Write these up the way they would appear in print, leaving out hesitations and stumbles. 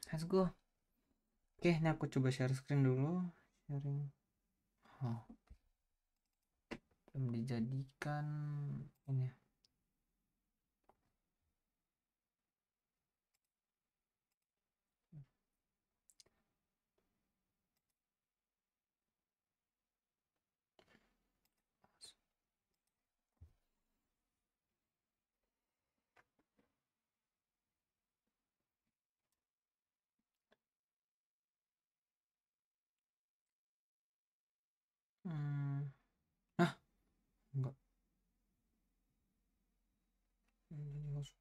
Let's go. Oke, ini aku coba share screen dulu. Sharing. Oh, belum dijadikan ini. Ah, enggak. Ini harus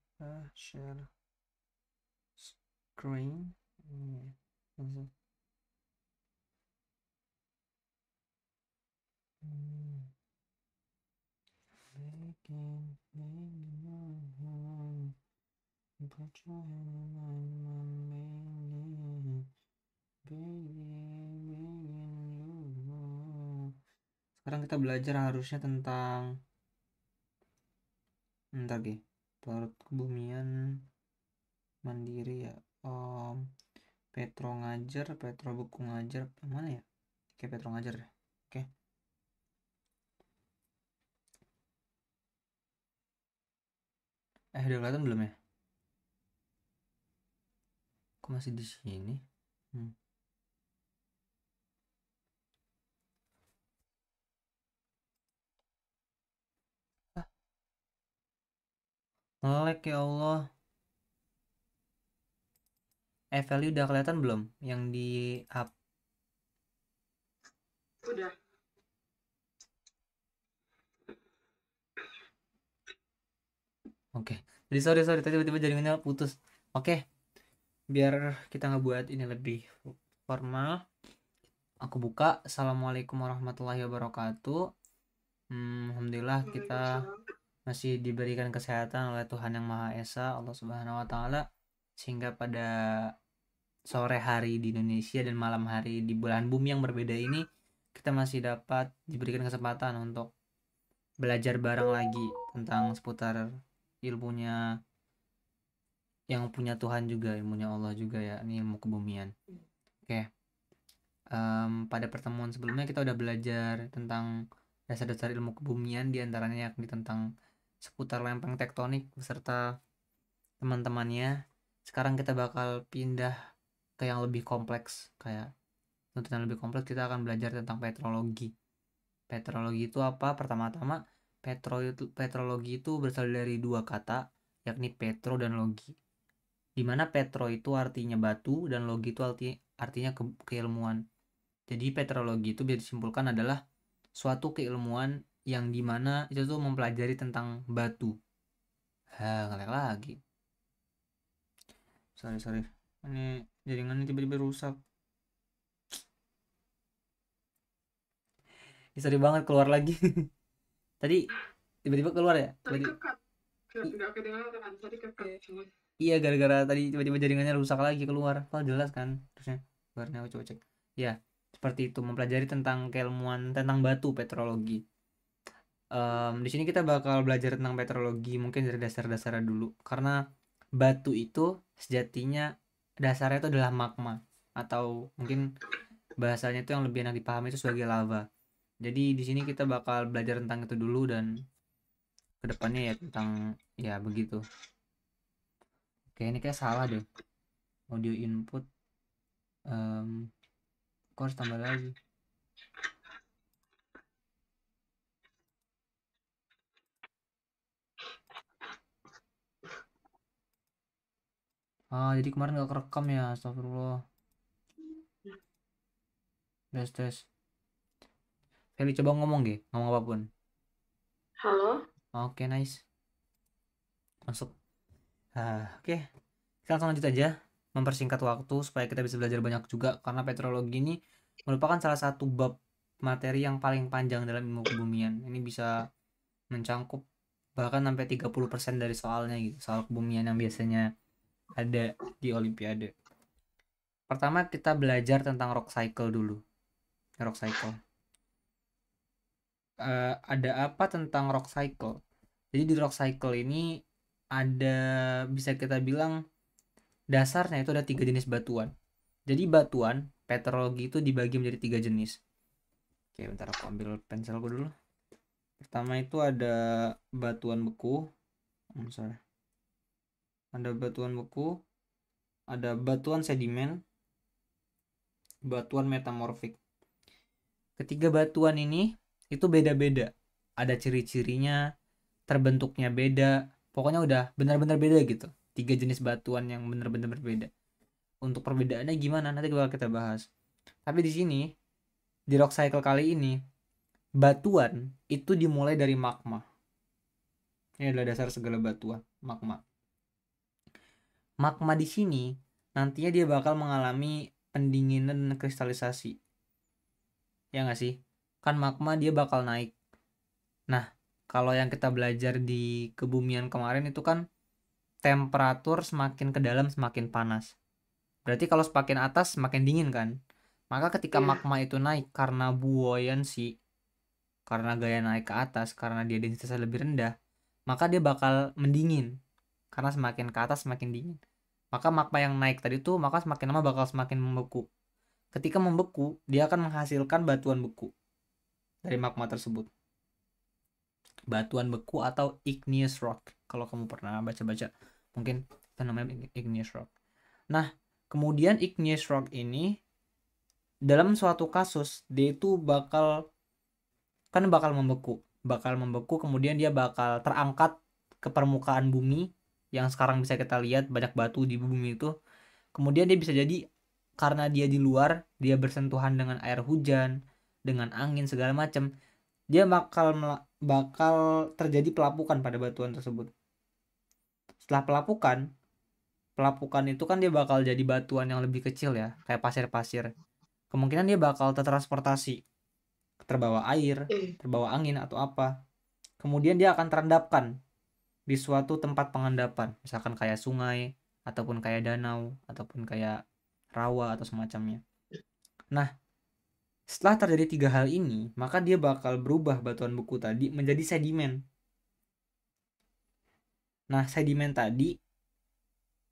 share screen. Ini. Sekarang kita belajar harusnya tentang bentar Ge. Turut kebumian mandiri ya. Petro ngajar, Petro buku ngajar, mana ya? Kayak Petro ngajar deh. Oke. Udah kelihatan belum ya? Kok masih di sini? Nge-lag ya Allah. Value udah kelihatan belum? Yang di up. Udah. Oke. Jadi sorry tadi tiba-tiba jaringannya putus. Oke. Biar kita ngebuat ini lebih formal, aku buka. Assalamualaikum warahmatullahi wabarakatuh. Alhamdulillah kita Waalaikumsalam. masih diberikan kesehatan oleh Tuhan Yang Maha Esa, Allah Subhanahu wa taala, sehingga pada sore hari di Indonesia dan malam hari di belahan bumi yang berbeda ini kita masih dapat diberikan kesempatan untuk belajar bareng lagi tentang seputar ilmunya yang punya Tuhan juga, ilmunya Allah juga ya, ini ilmu kebumian. Oke. Pada pertemuan sebelumnya kita udah belajar tentang dasar-dasar ilmu kebumian, diantaranya yakni tentang seputar lempeng tektonik beserta teman-temannya. Sekarang kita bakal pindah ke yang lebih kompleks, kayak untuk yang lebih kompleks kita akan belajar tentang petrologi. Petrologi itu apa? Pertama-tama, petrologi itu berasal dari dua kata, yakni petro dan logi. Dimana petro itu artinya batu dan logi itu artinya keilmuan. Jadi petrologi itu bisa disimpulkan adalah suatu keilmuan yang dimana itu tuh mempelajari tentang batu. Ngelag lagi. Sorry. Ini jaringannya tiba-tiba rusak. Sorry banget keluar lagi. Tadi tiba-tiba keluar ya? Tadi Tiba-tiba. kekat. Nggak kedengaran. Tadi kekat. Iya, gara-gara tadi tiba-tiba jaringannya rusak lagi keluar. Oh, jelas kan? Terusnya keluarnya aku coba cek. Ya, seperti itu mempelajari tentang keilmuan tentang batu petrologi. Di sini kita bakal belajar tentang petrologi mungkin dari dasar-dasarnya dulu, karena batu itu sejatinya dasarnya itu adalah magma, atau mungkin bahasanya itu yang lebih enak dipahami itu sebagai lava. Jadi di sini kita bakal belajar tentang itu dulu dan kedepannya ya tentang ya begitu. Oke, ini kayak salah deh audio input. Kok harus tambah lagi? Jadi kemarin gak kerekam ya, astagfirullah. Tes. Feli coba ngomong deh, ngomong apapun. Halo. Oke, nice, masuk. Oke, kita langsung lanjut aja, mempersingkat waktu supaya kita bisa belajar banyak juga, karena petrologi ini merupakan salah satu bab materi yang paling panjang dalam ilmu kebumian. Ini bisa mencangkup bahkan sampai 30% dari soalnya gitu, soal kebumian yang biasanya ada di olimpiade. Pertama kita belajar tentang rock cycle dulu. Rock cycle. Ada apa tentang rock cycle? Jadi di rock cycle ini ada, bisa kita bilang, Dasarnya itu ada 3 jenis batuan. Jadi batuan petrologi itu dibagi menjadi 3 jenis. Oke, bentar aku ambil pensilku dulu. Pertama itu ada batuan beku. Sorry. Ada batuan beku, ada batuan sedimen, batuan metamorfik. Ketiga batuan ini itu beda-beda. Ada ciri-cirinya, terbentuknya beda. Pokoknya udah benar-benar beda gitu. 3 jenis batuan yang benar-benar berbeda. Untuk perbedaannya gimana nanti bakal kita bahas. Tapi di sini di Rock Cycle kali ini batuan itu dimulai dari magma. Ini adalah dasar segala batuan, magma. Magma di sini nantinya dia bakal mengalami pendinginan dan kristalisasi. Ya nggak sih? Kan magma dia bakal naik. Nah, kalau yang kita belajar di kebumian kemarin itu kan temperatur semakin ke dalam semakin panas. Berarti kalau semakin atas semakin dingin kan? Maka ketika Iya. magma itu naik karena buoyancy, karena gaya naik ke atas, karena dia densitasnya lebih rendah, maka dia bakal mendingin. Karena semakin ke atas semakin dingin. Maka magma yang naik tadi tuh maka semakin lama bakal semakin membeku. Ketika membeku, dia akan menghasilkan batuan beku dari magma tersebut. Batuan beku atau igneous rock. Kalau kamu pernah baca-baca, mungkin itu namanya igneous rock. Nah, kemudian igneous rock ini dalam suatu kasus dia itu bakal membeku, kemudian dia bakal terangkat ke permukaan bumi yang sekarang bisa kita lihat banyak batu di bumi itu. Kemudian dia bisa jadi karena dia di luar, dia bersentuhan dengan air hujan, dengan angin segala macam, dia bakal terjadi pelapukan pada batuan tersebut. Setelah pelapukan itu kan dia bakal jadi batuan yang lebih kecil ya, kayak pasir-pasir. Kemungkinan dia bakal tertransportasi, terbawa air, terbawa angin atau apa. Kemudian dia akan terendapkan di suatu tempat pengendapan, misalkan kayak sungai, ataupun kayak danau, ataupun kayak rawa atau semacamnya. Nah, setelah terjadi 3 hal ini, maka dia bakal berubah batuan beku tadi menjadi sedimen. Nah, sedimen tadi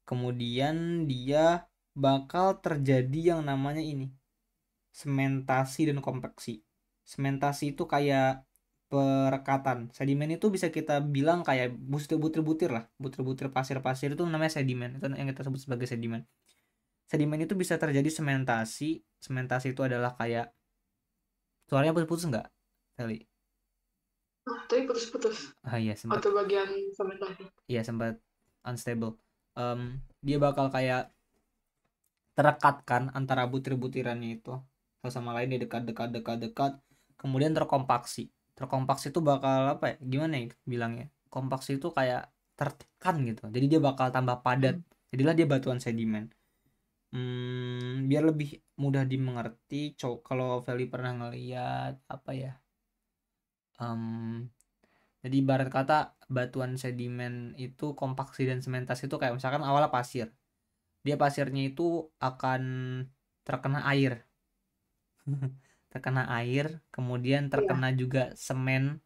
kemudian dia bakal terjadi yang namanya ini, sementasi dan kompaksi. Sementasi itu kayak perekatan. Sedimen itu bisa kita bilang kayak butir-butir lah, butir-butir pasir-pasir itu namanya sedimen. Itu yang kita sebut sebagai sedimen. Sedimen itu bisa terjadi sementasi. Sementasi itu adalah kayak suaranya putus-putus enggak, Feli? Tapi putus-putus. Ah iya sempat. Atau bagian fermentasi. Iya sempat unstable. Dia bakal kayak terekatkan antara butir-butirannya itu satu sama lain, dia dekat, kemudian terkompaksi itu bakal apa ya, gimana ya bilangnya, kompaksi itu kayak tertekan gitu, jadi dia bakal tambah padat, jadilah dia batuan sedimen. Biar lebih mudah dimengerti, kalau Feli pernah ngeliat apa ya, jadi ibarat kata batuan sedimen itu kompaksi dan sementasi itu kayak misalkan awalnya pasir, dia pasirnya itu akan terkena air terkena air, kemudian Iya. terkena juga semen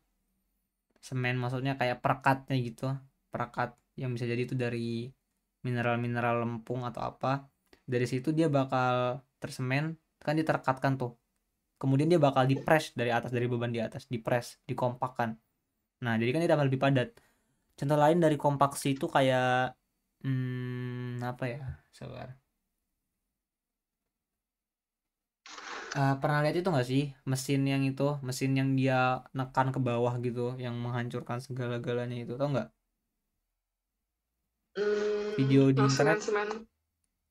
maksudnya kayak perekatnya gitu, perekat yang bisa jadi itu dari mineral-mineral lempung atau apa, dari situ dia bakal tersemen, kan diterekatkan tuh, kemudian dia bakal dipres dari atas, dari beban di atas dipres, dikompakkan. Nah jadi kan dia tambah lebih padat. Contoh lain dari kompaksi itu kayak apa ya, sabar. Pernah lihat itu nggak sih mesin yang dia nekan ke bawah gitu yang menghancurkan segala-galanya itu, tau nggak? Video di Yang internet. semen-semen.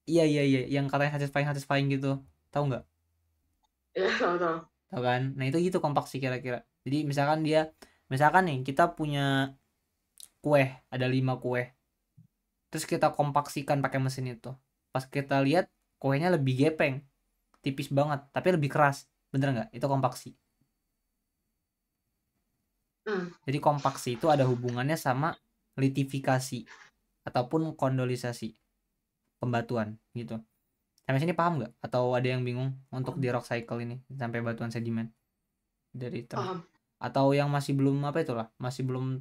Iya yang katanya satisfying gitu, tau nggak? Ya, tahu-tahu. Tau kan? Nah itu gitu kompaksi kira-kira. Jadi misalkan nih kita punya kue, ada 5 kue, terus kita kompaksikan pakai mesin itu, pas kita lihat kuenya lebih gepeng, tipis banget tapi lebih keras, bener nggak? Itu kompaksi. Jadi kompaksi itu ada hubungannya sama litifikasi ataupun kondolisasi pembatuan gitu. Sampai sini paham nggak? Atau ada yang bingung untuk di rock cycle ini sampai batuan sedimen dari Paham. atau yang masih belum apa itulah, masih belum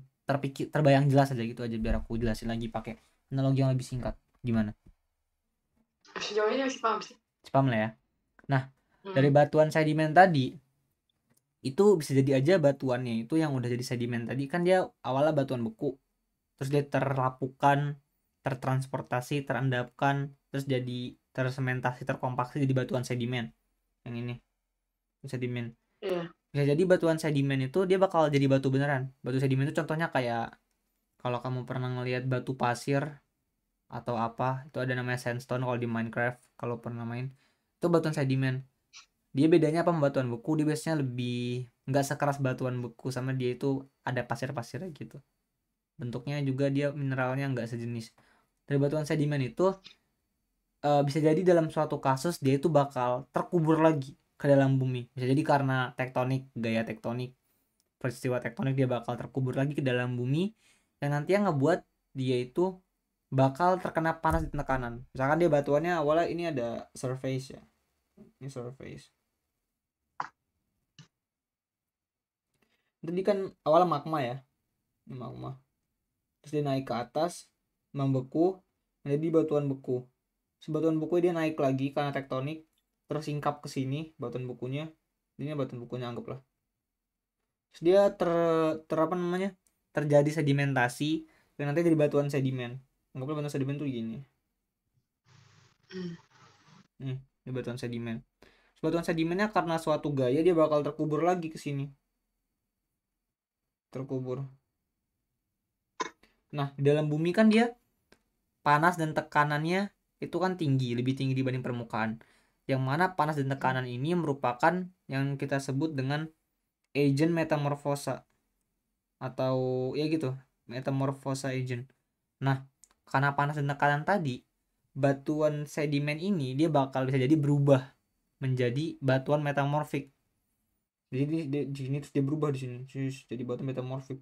terbayang jelas aja gitu aja, biar aku jelasin lagi pakai analogi yang lebih singkat. Gimana? Sejauh ini masih paham sih. Paham lah ya. Nah, dari batuan sedimen tadi itu bisa jadi aja batuannya itu yang udah jadi sedimen tadi kan dia awalnya batuan beku, terus dia terlapukan, tertransportasi, terendapkan, terus jadi tersementasi, terkompaksi jadi batuan sedimen. Yang ini sedimen. Iya. Bisa jadi batuan sedimen itu dia bakal jadi batu beneran. Batu sedimen itu contohnya kayak kalau kamu pernah ngelihat batu pasir atau apa, itu ada namanya sandstone kalau di Minecraft, kalau pernah main. Itu batuan sedimen. Dia bedanya apa sama batuan beku? Dia biasanya lebih nggak sekeras batuan beku, sama dia itu ada pasir-pasirnya gitu. Bentuknya juga dia mineralnya nggak sejenis. Dari batuan sedimen itu bisa jadi dalam suatu kasus dia itu bakal terkubur lagi ke dalam bumi. Bisa jadi karena tektonik, gaya tektonik, peristiwa tektonik dia bakal terkubur lagi ke dalam bumi yang nanti yang ngebuat dia itu bakal terkena panas di tekanan. Misalkan dia batuannya awalnya ini ada surface ya. Ini surface. Tadi kan awalnya magma ya. Ini magma. Terus dia naik ke atas, membeku, menjadi batuan beku. Batuan beku dia naik lagi karena tektonik, terus singkap ke sini batuan bekunya. Ini batuan bekunya anggaplah. Terus dia apa namanya? Terjadi sedimentasi dan nanti jadi batuan sedimen. Anggaplah batuan sedimen tuh gini. Nih, ini batuan sedimen. Terus batuan sedimennya karena suatu gaya dia bakal terkubur lagi ke sini. Terkubur. Nah, di dalam bumi kan dia panas dan tekanannya itu kan tinggi, lebih tinggi dibanding permukaan. Yang mana panas dan tekanan ini merupakan yang kita sebut dengan agent metamorfosa atau ya gitu, metamorfosa agent. Nah, karena panas dan tekanan tadi, batuan sedimen ini dia bakal bisa jadi berubah menjadi batuan metamorfik. Jadi di sini terus dia berubah di sini, jadi batuan metamorfik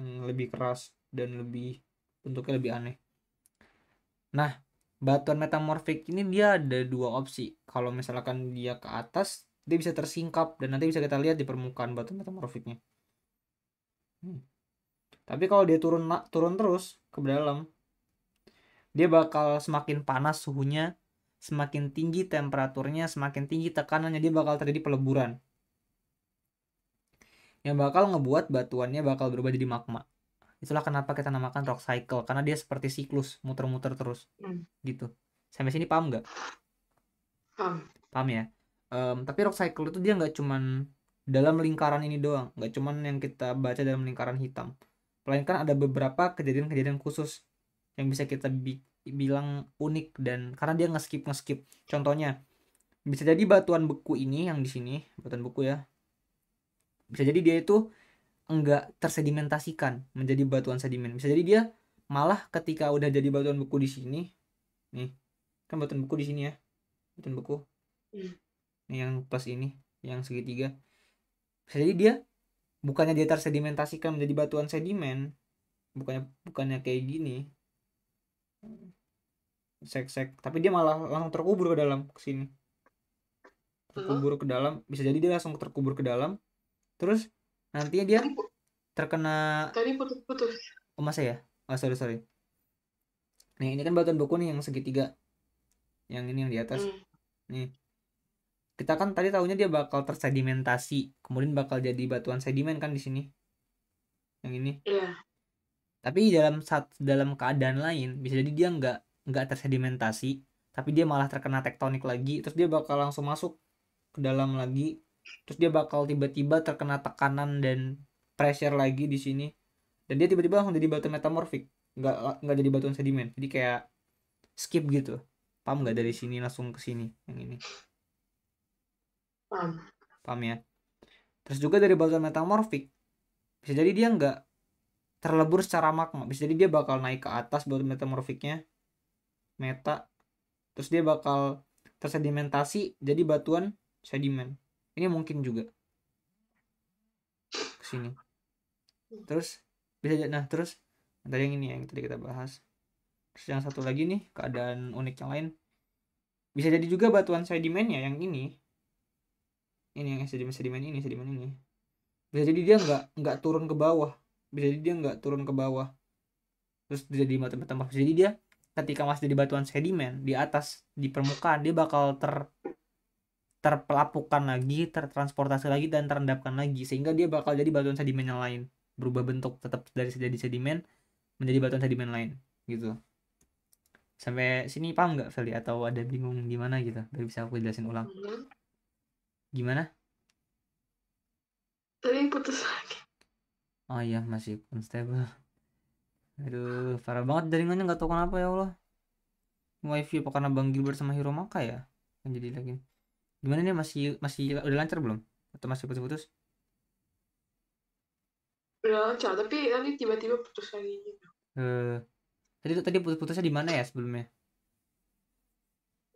lebih keras dan lebih bentuknya lebih aneh. Nah, batuan metamorfik ini dia ada dua opsi. Kalau misalkan dia ke atas, dia bisa tersingkap dan nanti bisa kita lihat di permukaan batuan metamorfiknya. Tapi kalau dia turun terus ke dalam, dia bakal semakin panas suhunya, semakin tinggi temperaturnya, semakin tinggi tekanannya, dia bakal terjadi peleburan. Yang bakal ngebuat batuannya bakal berubah jadi magma. Itulah kenapa kita namakan rock cycle, karena dia seperti siklus, muter-muter terus. Gitu. Sampai sini paham nggak? Paham ya. Tapi rock cycle itu dia nggak cuman dalam lingkaran ini doang, nggak cuman yang kita baca dalam lingkaran hitam, melainkan ada beberapa kejadian-kejadian khusus yang bisa kita bilang unik dan karena dia ngeskip. Contohnya bisa jadi batuan beku ini yang di sini, batuan beku ya, bisa jadi dia itu enggak tersedimentasikan menjadi batuan sedimen. Bisa jadi dia malah ketika udah jadi batuan beku di sini, nih kan batuan beku di sini ya, batuan beku ini yang plus ini yang segitiga, bisa jadi dia bukannya dia tersedimentasikan menjadi batuan sedimen, bukannya kayak gini sek tapi dia malah langsung terkubur ke dalam ke sini, terkubur ke dalam. Bisa jadi dia langsung terkubur ke dalam, terus nantinya dia terkena Tadi putus-putus. oh masa ya, oh sorry. Nih ini kan batuan beku nih yang segitiga, yang ini yang di atas nih. Kita kan tadi tahunya dia bakal tersedimentasi, kemudian bakal jadi batuan sedimen kan di sini. Yang ini. Iya. Tapi dalam keadaan lain bisa jadi dia nggak tersedimentasi, tapi dia malah terkena tektonik lagi, terus dia bakal langsung masuk ke dalam lagi, terus dia bakal tiba-tiba terkena tekanan dan pressure lagi di sini, dan dia tiba-tiba langsung jadi batu metamorfik, nggak jadi batuan sedimen, jadi kayak skip gitu. Paham nggak? Dari sini langsung ke sini yang ini. Paham ya. Terus juga dari batuan metamorfik bisa jadi dia nggak terlebur secara magma, bisa jadi dia bakal naik ke atas batu metamorfiknya terus dia bakal tersedimentasi jadi batuan sedimen. Ini mungkin juga ke sini. Terus bisa jadi, nah terus tadi yang ini yang tadi kita bahas. Terus yang satu lagi nih keadaan unik yang lain, bisa jadi juga batuan sedimennya yang ini yang sedimen ini bisa jadi dia nggak turun ke bawah, bisa jadi dia nggak turun ke bawah terus jadi batu metamorfik, jadi dia ketika masih jadi batuan sedimen di atas di permukaan, dia bakal terpelapukan lagi, tertransportasi lagi dan terendapkan lagi, sehingga dia bakal jadi batuan sedimen yang lain, berubah bentuk tetap dari jadi sedimen menjadi batuan sedimen lain gitu. Sampai sini paham nggak Feli, atau ada bingung gimana gitu? Biar bisa aku jelasin ulang. Mhm. Gimana? Tadi putus lagi. Oh iya, masih unstable. Aduh, parah banget jaringannya, nggak tahu kenapa ya Allah. Wifi apa karena Bang Gilbert sama Hiromaka ya? Kan jadi lagi. Gimana nih, masih masih udah lancar belum? Atau masih putus-putus? Udah lancar, tapi tadi tiba-tiba putus lagi gitu. Eh, tadi putus-putusnya di mana ya sebelumnya?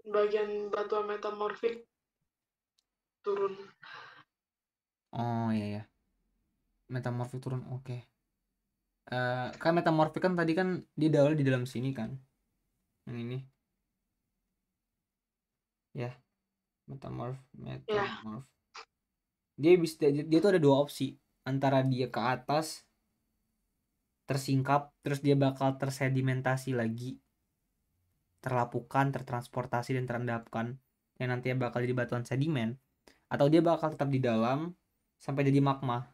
Bagian batuan metamorfik turun. Oh iya ya. Metamorphic turun, oke. Kan metamorphic kan tadi kan dia awal di dalam sini kan. Yang ini ya, metamorph, Ya, metamorph. Dia tuh ada dua opsi, antara dia ke atas tersingkap terus dia bakal tersedimentasi lagi, terlapukan, tertransportasi dan terendapkan, yang nantinya bakal jadi batuan sedimen, atau dia bakal tetap di dalam sampai jadi magma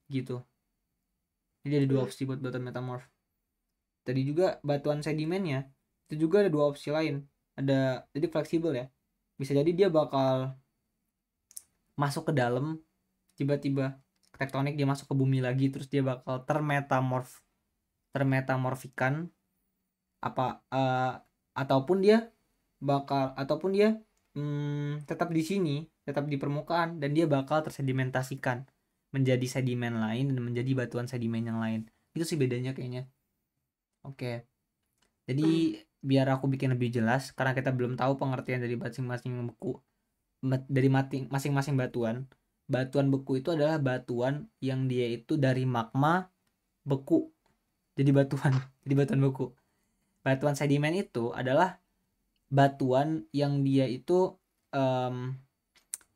gitu. Jadi ada dua hmm, opsi buat batuan metamorph. Tadi juga batuan sedimennya itu juga ada dua opsi lain. Ada, jadi fleksibel ya. Bisa jadi dia bakal masuk ke dalam, tiba-tiba tektonik dia masuk ke bumi lagi, terus dia bakal termetamorfikan apa, ataupun dia tetap di sini, tetap di permukaan, dan dia bakal tersedimentasikan menjadi sedimen lain dan menjadi batuan sedimen yang lain. Itu sih bedanya kayaknya. Oke, jadi hmm, biar aku bikin lebih jelas, karena kita belum tahu pengertian dari masing-masing beku, dari masing-masing batuan. Batuan beku itu adalah batuan yang dia itu dari magma beku jadi batuan, jadi batuan beku. Batuan sedimen itu adalah batuan yang dia itu, em,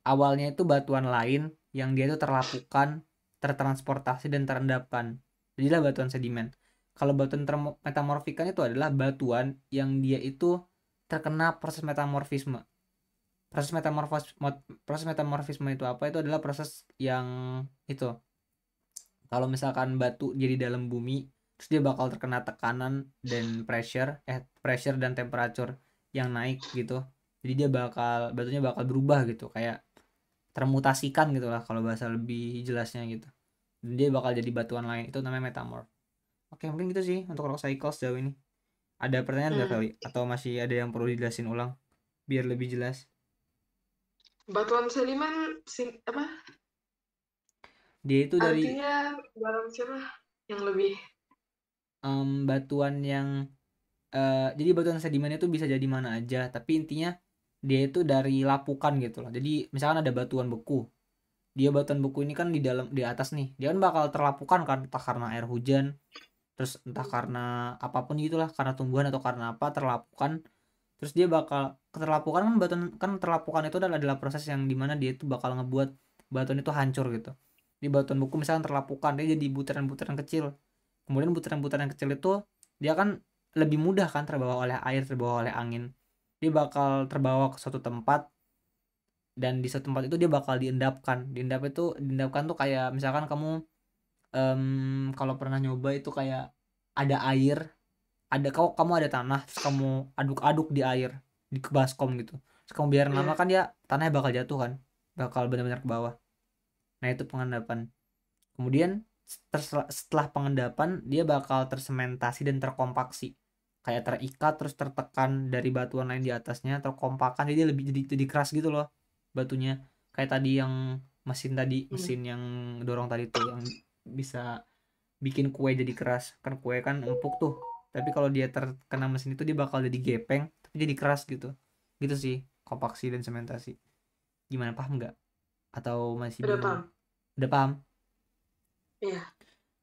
awalnya itu batuan lain yang dia itu terlapukan, tertransportasi dan terendapkan. Jadilah batuan sedimen. Kalau batuan metamorfikan itu adalah batuan yang dia itu terkena proses metamorfisme. Proses proses metamorfisme itu apa? Itu adalah proses yang itu. Kalau misalkan batu jadi dalam bumi, terus dia bakal terkena tekanan dan pressure dan temperature yang naik gitu. Jadi dia batunya bakal berubah gitu, kayak termutasikan gitu lah kalau bahasa lebih jelasnya gitu. Dan dia bakal jadi batuan lain, itu namanya metamorph. Oke, mungkin gitu sih untuk rock cycle sejauh ini. Ada pertanyaan nggak hmm. kali? Atau masih ada yang perlu dijelasin ulang biar lebih jelas? Batuan sedimen, apa? Dia itu dari, Artinya dalam siapa? Yang lebih. batuan yang, jadi batuan sedimen itu bisa jadi mana aja, tapi intinya dia itu dari lapukan gitu loh. Jadi misalkan ada batuan beku, dia batuan beku ini kan di dalam, di atas nih, dia kan bakal terlapukan kan, entah karena air hujan, terus entah karena apapun gitulah, karena tumbuhan atau karena apa terlapukan. Terus dia bakal keterlapukan kan, batuan kan terlapukan itu adalah proses yang dimana dia itu bakal ngebuat batuan itu hancur gitu. Di batuan beku misalkan terlapukan, dia jadi butiran-butiran kecil. Kemudian butiran-butiran kecil itu dia kan lebih mudah kan terbawa oleh air, terbawa oleh angin. Dia bakal terbawa ke suatu tempat, dan di suatu tempat itu dia bakal diendapkan. Diendapkan tuh kayak misalkan kamu, kalau pernah nyoba itu kayak ada air, kamu ada tanah, terus kamu aduk-aduk di air, di baskom gitu. Terus kamu biarin lama Ya, kan, dia tanahnya bakal jatuh kan, bakal benar-benar ke bawah. Nah itu pengendapan. Kemudian setelah pengendapan dia bakal tersementasi dan terkompaksi, kayak terikat terus tertekan dari batuan lain di atasnya, terkompakan, jadi dia jadi keras gitu loh batunya. Kayak tadi yang hmm. mesin yang dorong tadi tuh, yang bisa bikin kue jadi keras kan, kue kan empuk tuh, tapi kalau dia terkena mesin itu dia bakal jadi gepeng tapi jadi keras gitu. Gitu sih kompaksi dan sementasi. Gimana, paham nggak atau masih Udah bingung? paham. Udah paham? Iya.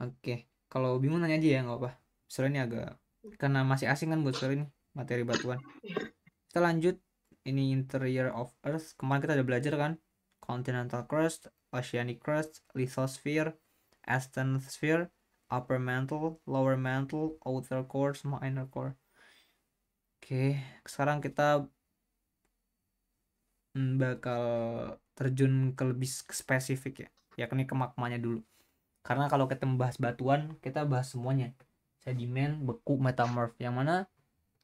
Oke, kalau bingung nanya aja ya, nggak apa. Soalnya ini agak, karena masih asing kan buat soal ini materi batuan. Iya. Kita lanjut. Ini interior of Earth, kemarin kita udah belajar kan, continental crust, oceanic crust, lithosphere, asthenosphere, upper mantle, lower mantle, outer core, sama inner core. Oke, sekarang kita bakal terjun ke lebih spesifik ya, yakni ke magmanya dulu. Karena kalau kita membahas batuan, kita bahas semuanya. Sedimen, beku, metamorf. Yang mana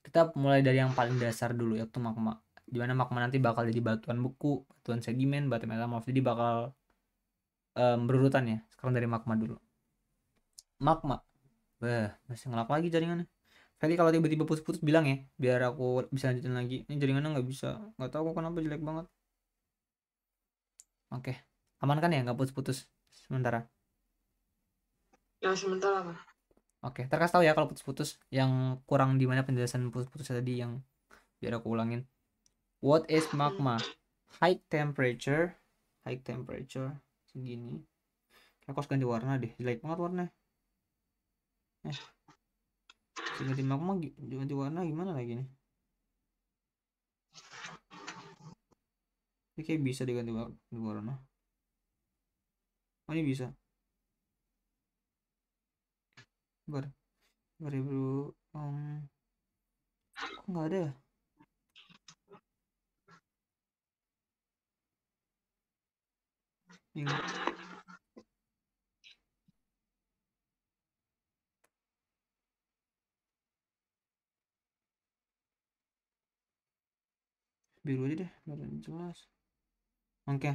kita mulai dari yang paling dasar dulu, yaitu magma. Dimana magma nanti bakal jadi batuan beku, batuan sedimen, batu metamorf. Jadi bakal berurutan ya. Sekarang dari magma dulu. Magma. Wah, masih ngelak lagi jaringannya. Feli kalau tiba-tiba putus-putus bilang ya, biar aku bisa lanjutin lagi. Ini jaringannya nggak bisa. Nggak tahu kok kenapa jelek banget. Oke. Aman kan ya, nggak putus-putus sementara. Yang sementara apa? Oke, terkasih tahu ya kalau putus-putus. Yang kurang di mana penjelasan putus-putus tadi yang biar aku ulangin. What is magma? High temperature segini. Aku harus ganti warna deh, jelek banget warna. Ganti magma, ganti warna gimana lagi nih? Ini kayak bisa diganti warna. Oh ini bisa. Bar, bro. Kok nggak ada ya? Bingung. Biru aja deh, biar jelas. Oke.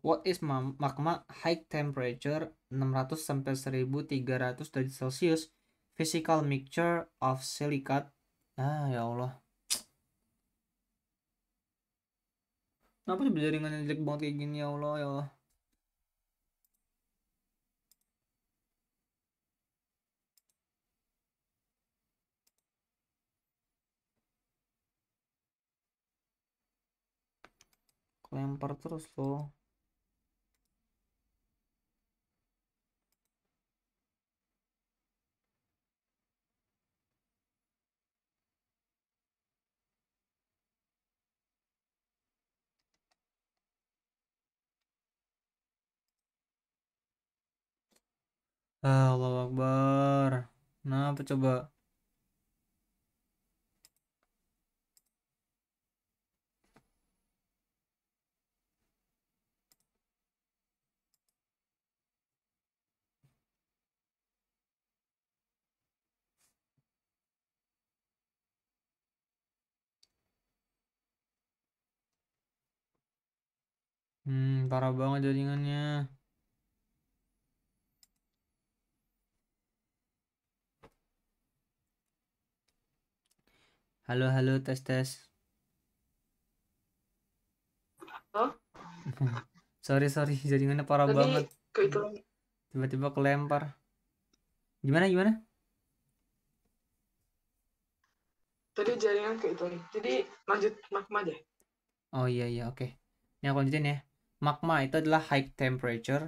What is magma? High temperature 600 sampai 1300 derajat Celcius. Physical mixture of silicate. Ah ya Allah. Kenapa sih jaringannya jelek banget kayak gini ya Allah ya Allah. Lempar terus loh. Allah Akbar. Kenapa coba? Parah banget jaringannya. Halo, halo, tes tes. Hah? Sorry, jaringannya parah Tadi banget. ke itu lagi. Tiba-tiba kelempar. Gimana? Tadi jaringan ke itu lagi. Jadi lanjut magma aja. Oh iya, oke. Ini aku lanjutin ya. Magma itu adalah high temperature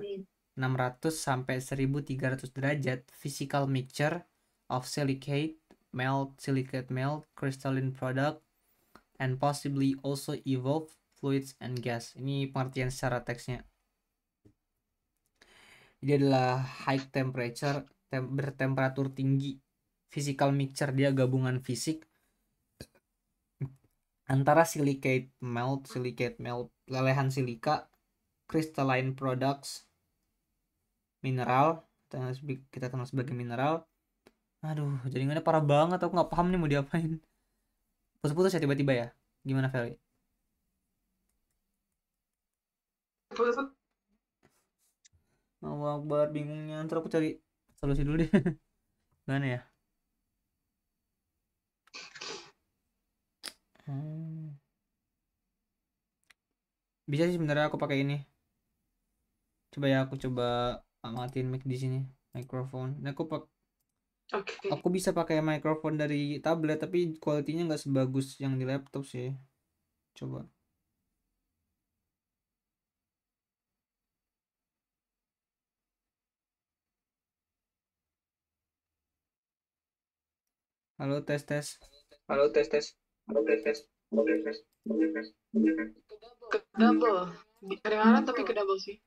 600 sampai 1300 derajat physical mixture of silicate melt, crystalline product, and possibly also evolved fluids and gas. Ini pengertian secara teksnya. Dia adalah high temperature, bertemperatur tinggi. Physical mixture, dia gabungan fisik antara silicate melt, lelehan silika, crystalline products, mineral, kita kenal sebagai mineral. Aduh, jaringannya parah banget, aku nggak paham nih mau diapain. Putus-putus ya tiba-tiba ya. Gimana Feli? Putus. Allah Akbar, bingungnya. Ntar aku cari solusi dulu deh. Gimana ya? Bisa sih sebenarnya aku pakai ini. Coba ya, aku coba matiin mic di sini, mikrofon. Nah, Oke. aku bisa pakai mikrofon dari tablet tapi kualitinya nggak sebagus yang di laptop sih. Coba. Halo, tes tes. Halo, tes tes. Halo, tes tes. Halo, tes tes. Ke double. Kedengaran tapi ke double sih.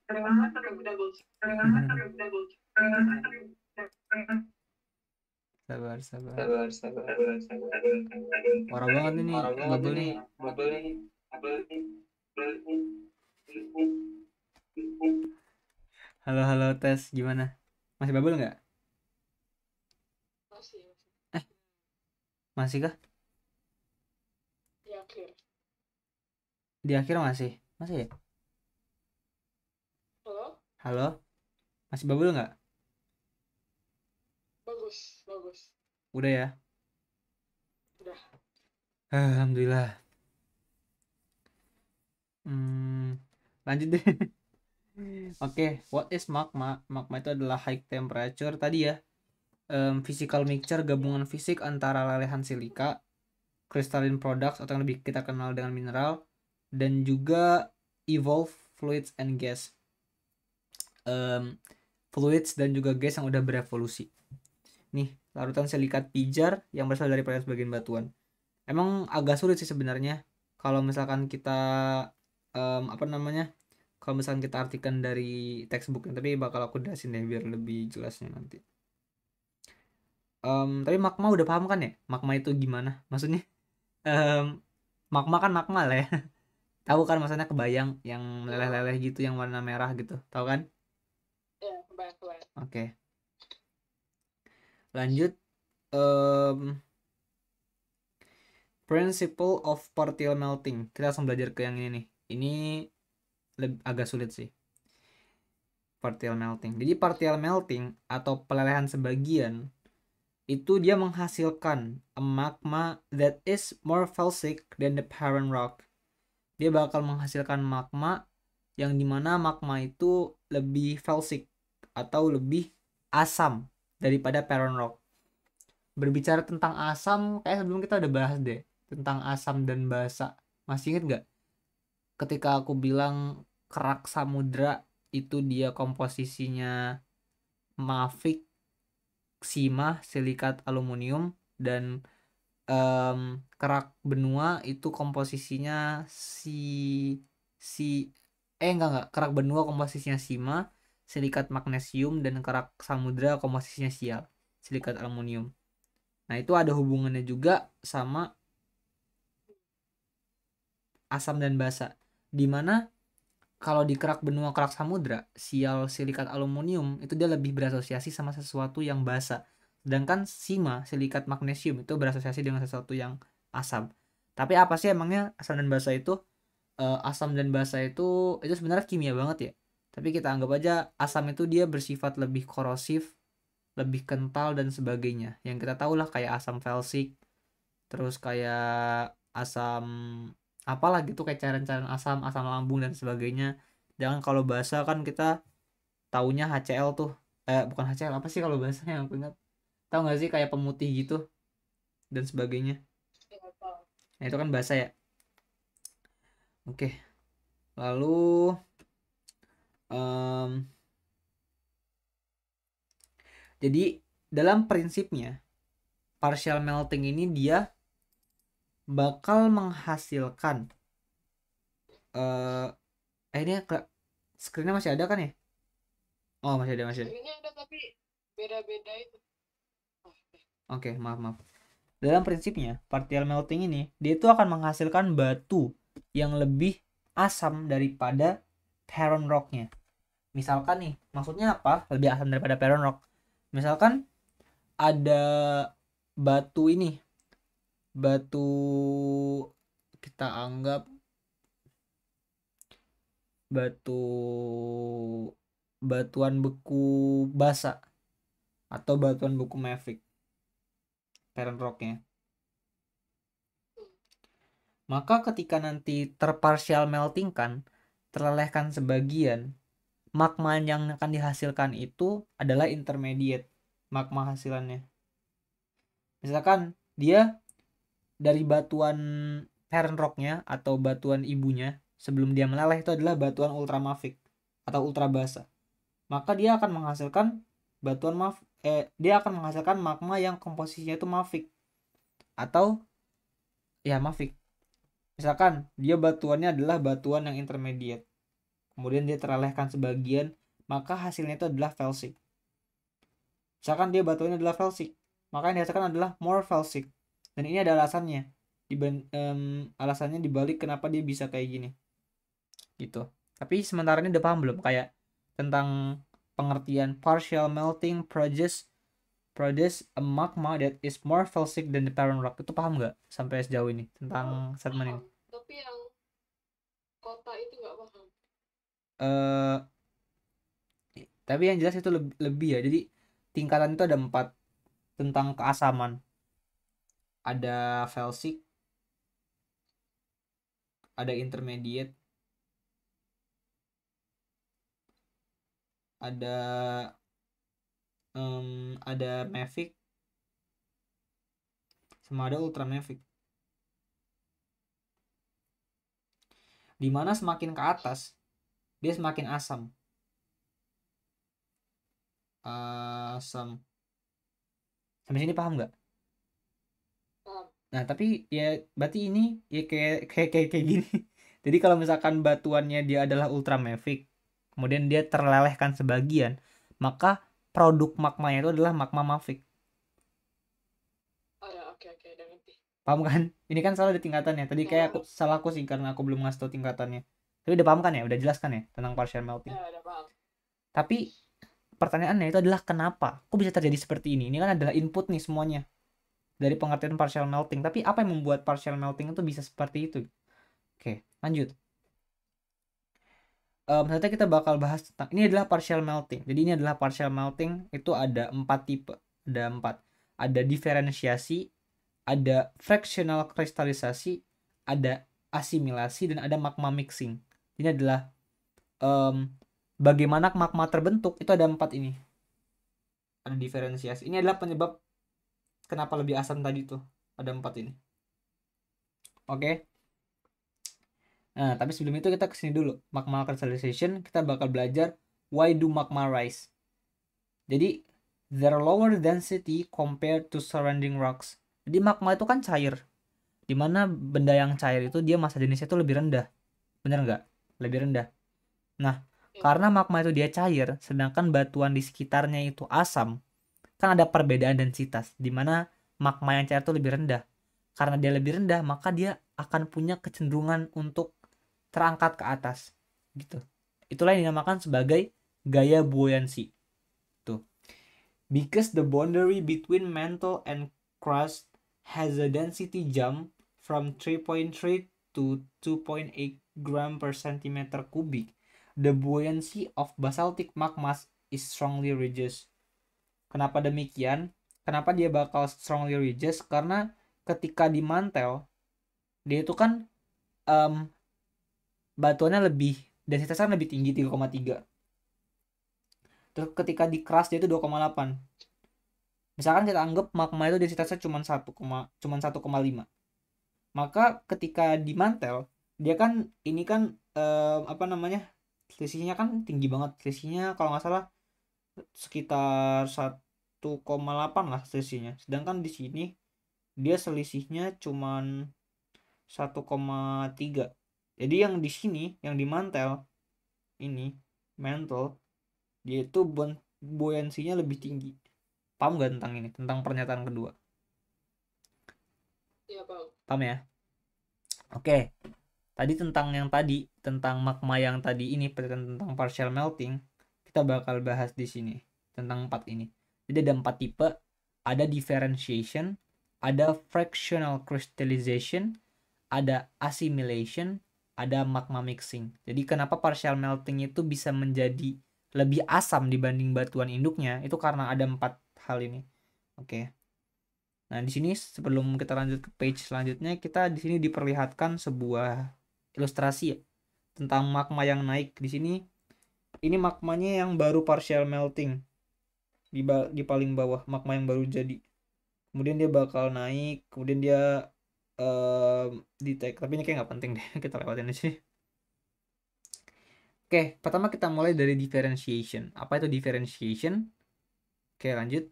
Sabar, sabar. Sabar, sabar. Parah banget ini Parah banget bubble ini nih. bubble nih. Halo, halo, tes. Gimana? Masih bubble nggak? Masih Eh, masih kah? di akhir. Di akhir masih? Masih ya? Halo? Halo? Masih bubble nggak? Bagus, bagus. Udah ya? Udah. Alhamdulillah. Hmm, lanjut deh. Oke, what is magma? Magma itu adalah high temperature tadi ya. Physical mixture gabungan fisik antara lelehan silika, crystalline products atau yang lebih kita kenal dengan mineral, dan juga evolve fluids and gas. Fluids dan juga gas yang udah berevolusi. Nih, larutan silikat pijar yang berasal dari bagian batuan. Emang agak sulit sih sebenarnya kalau misalkan kita apa namanya? Kalau misalkan kita artikan dari textbooknya, tapi bakal aku jelasin deh biar lebih jelasnya nanti. Tapi magma udah paham kan ya? Magma itu gimana? Maksudnya magma kan magma lah ya. Tahu kan maksudnya kebayang yang meleleh-leleh gitu yang warna merah gitu. Tahu kan? Ya, kebayang. Oke. Lanjut principle of partial melting. Kita langsung belajar ke yang ini nih. Ini agak sulit sih. Partial melting. Jadi partial melting atau pelelehan sebagian itu dia menghasilkan a magma that is more felsic than the parent rock. Dia bakal menghasilkan magma yang dimana magma itu lebih felsic atau lebih asam daripada parent rock. Berbicara tentang asam, kayak sebelum kita udah bahas deh tentang asam dan basa. Masih inget gak? Ketika aku bilang kerak samudra itu dia komposisinya mafic, sima, silikat aluminium, dan kerak benua itu komposisinya si si enggak kerak benua komposisinya sima, silikat magnesium, dan kerak samudra komposisinya sial, silikat aluminium. Nah, itu ada hubungannya juga sama asam dan basa. Dimana kalau di kerak benua kerak samudra, sial silikat aluminium itu dia lebih berasosiasi sama sesuatu yang basa. Sedangkan sima, silikat magnesium itu berasosiasi dengan sesuatu yang asam. Tapi apa sih emangnya asam dan basa itu? Asam dan basa itu sebenarnya kimia banget ya. Tapi kita anggap aja asam itu dia bersifat lebih korosif, lebih kental dan sebagainya. Yang kita tahu lah kayak asam felsik, terus kayak asam apalah gitu kayak cairan-cairan asam, asam lambung dan sebagainya. Jangan kalau basa kan kita taunya HCl tuh. Bukan HCl, apa sih kalau bahasanya yang aku ingat? Tahu nggak sih kayak pemutih gitu dan sebagainya. Nah, itu kan basa ya. Oke. Lalu em, jadi dalam prinsipnya partial melting ini dia bakal menghasilkan ini screennya masih ada kan ya? Oh, masih ada, masih ada. Screennya ada tapi beda-beda itu. Oke, maaf, maaf. Dalam prinsipnya partial melting ini dia itu akan menghasilkan batu yang lebih asam daripada parent rocknya. Misalkan nih, maksudnya apa lebih asam daripada parent rock? Misalkan ada batu ini, batu, kita anggap batu batuan beku basa atau batuan beku mafic parent rocknya. Maka ketika nanti terpartial melting kan, terlelehkan sebagian, magma yang akan dihasilkan itu adalah intermediate magma hasilannya. Misalkan dia dari batuan parent rocknya atau batuan ibunya sebelum dia meleleh itu adalah batuan ultramafic atau ultra basa. Maka dia akan menghasilkan dia akan menghasilkan magma yang komposisinya itu mafic atau ya mafic. Misalkan dia batuannya adalah batuan yang intermediate, kemudian dia terlelehkan sebagian, maka hasilnya itu adalah felsic. Misalkan dia batuannya adalah felsic, Maka yang dirasakan adalah more Felsik. Dan ini ada alasannya. Alasannya dibalik kenapa dia bisa kayak gini. Gitu. Tapi sementara ini udah paham belum? Kayak tentang pengertian partial melting produce a magma that is more felsic than the parent rock. Itu paham nggak sampai sejauh ini tentang statement ini? Paham. Tapi yang kota itu nggak paham. eh tapi yang jelas itu lebih ya. Jadi tingkatan itu ada 4 tentang keasaman. Ada felsic, ada intermediate, ada ada mafic, sama ada ultra mafic. Dimana semakin ke atas dia semakin asam. Asam. Sampai sini paham nggak? Paham. Nah tapi ya berarti ini ya kayak gini. Jadi kalau misalkan batuannya dia adalah ultra mafic, kemudian dia terlelehkan sebagian, maka produk magmanya itu adalah magma mafic. Oh ya, oke, udah ngerti. Paham kan? Ini kan salah di tingkatannya. Tadi kayak aku salah aku sih karena aku belum ngasih tau tingkatannya. Tapi udah paham kan ya? Udah jelas kan ya tentang partial melting. Ya, udah paham. Tapi pertanyaannya itu adalah kenapa? Kok bisa terjadi seperti ini? Ini kan adalah input nih semuanya dari pengertian partial melting. Tapi apa yang membuat partial melting itu bisa seperti itu? Oke, lanjut. Nanti kita bakal bahas tentang ini adalah partial melting. Jadi ini adalah partial melting itu ada 4 tipe. Ada 4. Ada diferensiasi, ada fractional kristalisasi, ada asimilasi, dan ada magma mixing. Ini adalah bagaimana magma terbentuk. Itu ada 4 ini. Ada diferensiasi. Ini adalah penyebab kenapa lebih asam tadi tuh. Ada 4 ini. Oke. Nah, tapi sebelum itu kita kesini dulu. Magma crystallization, kita bakal belajar why do magma rise. Jadi, their lower density compared to surrounding rocks. Jadi magma itu kan cair. Dimana benda yang cair itu dia massa jenisnya itu lebih rendah. Bener nggak? Lebih rendah. Nah, karena magma itu dia cair, sedangkan batuan di sekitarnya itu asam, kan ada perbedaan densitas. Dimana magma yang cair itu lebih rendah. Karena dia lebih rendah, maka dia akan punya kecenderungan untuk terangkat ke atas. Gitu. Itulah yang dinamakan sebagai gaya buoyancy. Tuh. Because the boundary between mantle and crust has a density jump from 3.3 to 2.8 gram per centimeter cubic, the buoyancy of basaltic magmas is strongly reduced. Kenapa demikian? Kenapa dia bakal strongly reduced? Karena ketika dimantel, dia itu kan batuannya lebih densitasnya lebih tinggi 3,3. Terus ketika di crush dia itu 2,8. Misalkan kita anggap magma itu densitasnya cuma 1,5. Maka ketika dimantel, dia kan ini kan apa namanya? Selisihnya kan tinggi banget. Selisihnya kalau nggak salah sekitar 1,8 lah selisihnya. Sedangkan di sini dia selisihnya cuman 1,3. Jadi yang di sini yang dimantel ini mantle dia itu buoyansinya lebih tinggi. Paham gak tentang ini? Tentang pernyataan kedua? Iya, paham. Paham ya? Oke. Tadi tentang yang tadi, tentang magma yang tadi ini, tentang partial melting, kita bakal bahas di sini tentang 4 ini. Jadi ada 4 tipe, ada differentiation, ada fractional crystallization, ada assimilation, ada magma mixing. Jadi kenapa partial melting itu bisa menjadi lebih asam dibanding batuan induknya? Itu karena ada 4 hal ini. Oke. Nah, di sini sebelum kita lanjut ke page selanjutnya, kita di sini diperlihatkan sebuah ilustrasi ya, tentang magma yang naik di sini. Ini magmanya yang baru partial melting di paling bawah, magma yang baru jadi. Kemudian dia bakal naik, kemudian dia di tag, tapi ini kayak nggak penting deh, kita lewatin aja. Oke, pertama kita mulai dari differentiation. Apa itu differentiation? Oke, lanjut.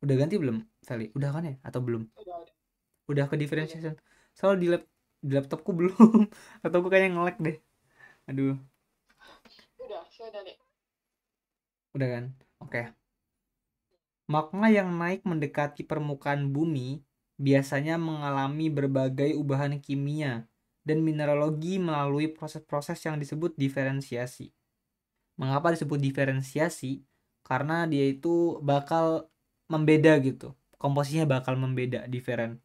Udah ganti belum, Feli? Udah kan ya? Atau belum? Udah ke differentiation. Soal di laptopku belum. Atau aku kayaknya nge-lag deh. Aduh. Udah, saya udah nih. Udah kan? Oke. Magma yang naik mendekati permukaan bumi biasanya mengalami berbagai ubahan kimia dan mineralogi melalui proses-proses yang disebut diferensiasi. Mengapa disebut diferensiasi? Karena dia itu bakal membeda gitu. Komposisinya bakal membeda, diferent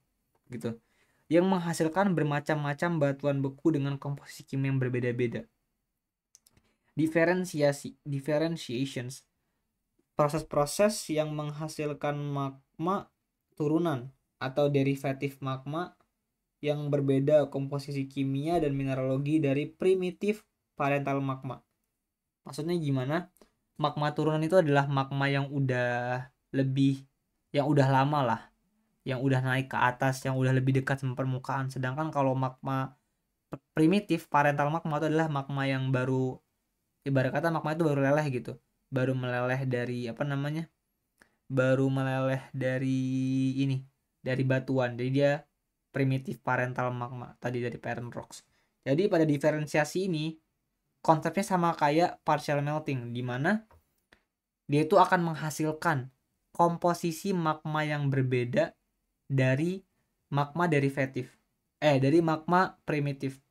gitu. Yang menghasilkan bermacam-macam batuan beku dengan komposisi kimia yang berbeda-beda. Differentiations, proses-proses yang menghasilkan magma turunan atau derivatif magma yang berbeda komposisi kimia dan mineralogi dari primitif parental magma. Maksudnya gimana? Magma turunan itu adalah magma yang udah lama lah, yang udah naik ke atas, yang udah lebih dekat sama permukaan. Sedangkan kalau magma primitif parental magma itu adalah magma yang baru, ibarat kata magma itu baru meleleh gitu, baru meleleh dari ini, dari batuan. Jadi dia primitif parental magma tadi, dari parent rocks. Jadi pada diferensiasi ini konsepnya sama kayak partial melting, di mana dia itu akan menghasilkan komposisi magma yang berbeda dari magma derivatif, dari magma primitif.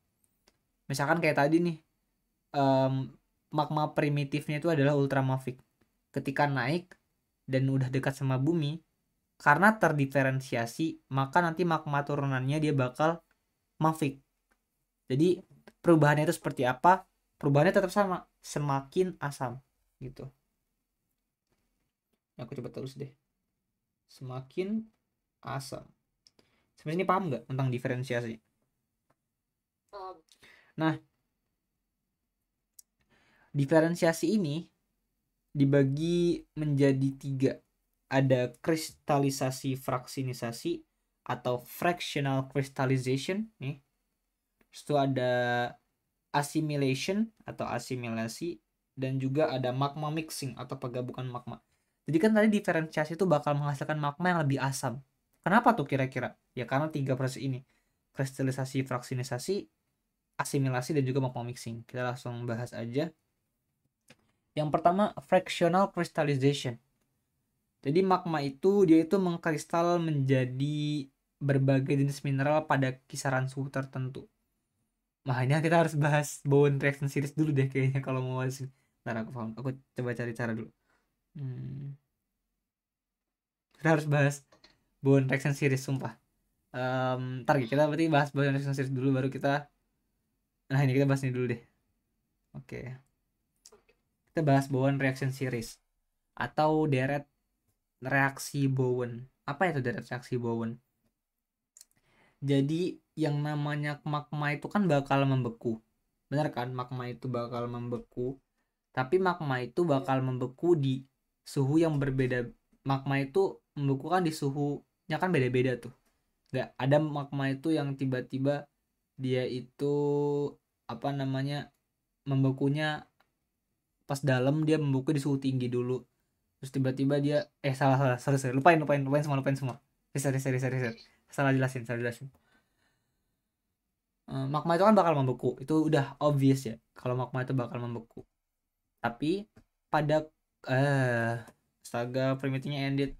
Misalkan kayak tadi nih, magma primitifnya itu adalah ultramafic. Ketika naik dan udah dekat sama bumi, karena terdiferensiasi, maka nanti magma turunannya dia bakal mafic. Jadi perubahannya itu seperti apa? Perubahannya tetap sama, semakin asam gitu. Aku coba terus deh. Semakin asam. Sampai sini paham nggak tentang diferensiasi? Nah, diferensiasi ini dibagi menjadi 3. Ada kristalisasi fraksinisasi atau fractional crystallization nih. Terus itu ada assimilation atau asimilasi, dan juga ada magma mixing atau penggabungan magma. Jadi kan tadi diferensiasi itu bakal menghasilkan magma yang lebih asam. Kenapa tuh kira-kira? Ya karena 3 proses ini. Kristalisasi, fraksinisasi, asimilasi, dan juga magma mixing. Kita langsung bahas aja. Yang pertama, fractional crystallization. Jadi magma itu dia itu mengkristal menjadi berbagai jenis mineral pada kisaran suhu tertentu. Makanya kita harus bahas Bowen reaction series dulu deh kayaknya kalau mau bahas. Ntar aku paham. Aku coba cari cara dulu. Kita harus bahas Bowen reaction series, sumpah. Ntar kita berarti bahas Bowen reaction series dulu, baru kita. Nah ini kita bahas ini dulu deh. Oke. Kita bahas Bowen reaction series atau deret reaksi Bowen. Apa itu deret reaksi Bowen? Jadi yang namanya magma itu kan bakal membeku. Benar kan? Magma itu bakal membeku. Tapi magma itu bakal membeku di suhu yang berbeda. Magma itu membeku kan di suhunya kan beda-beda tuh. Nggak ada magma itu yang tiba-tiba dia itu membekunya pas dalam, dia membeku di suhu tinggi dulu. Terus tiba-tiba dia salah sorry, lupain semua. Riset. Salah jelasin. Magma itu kan bakal membeku, itu udah obvious ya kalau magma itu bakal membeku. Tapi pada astaga, primitifnya ended.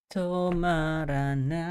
Tomaranai.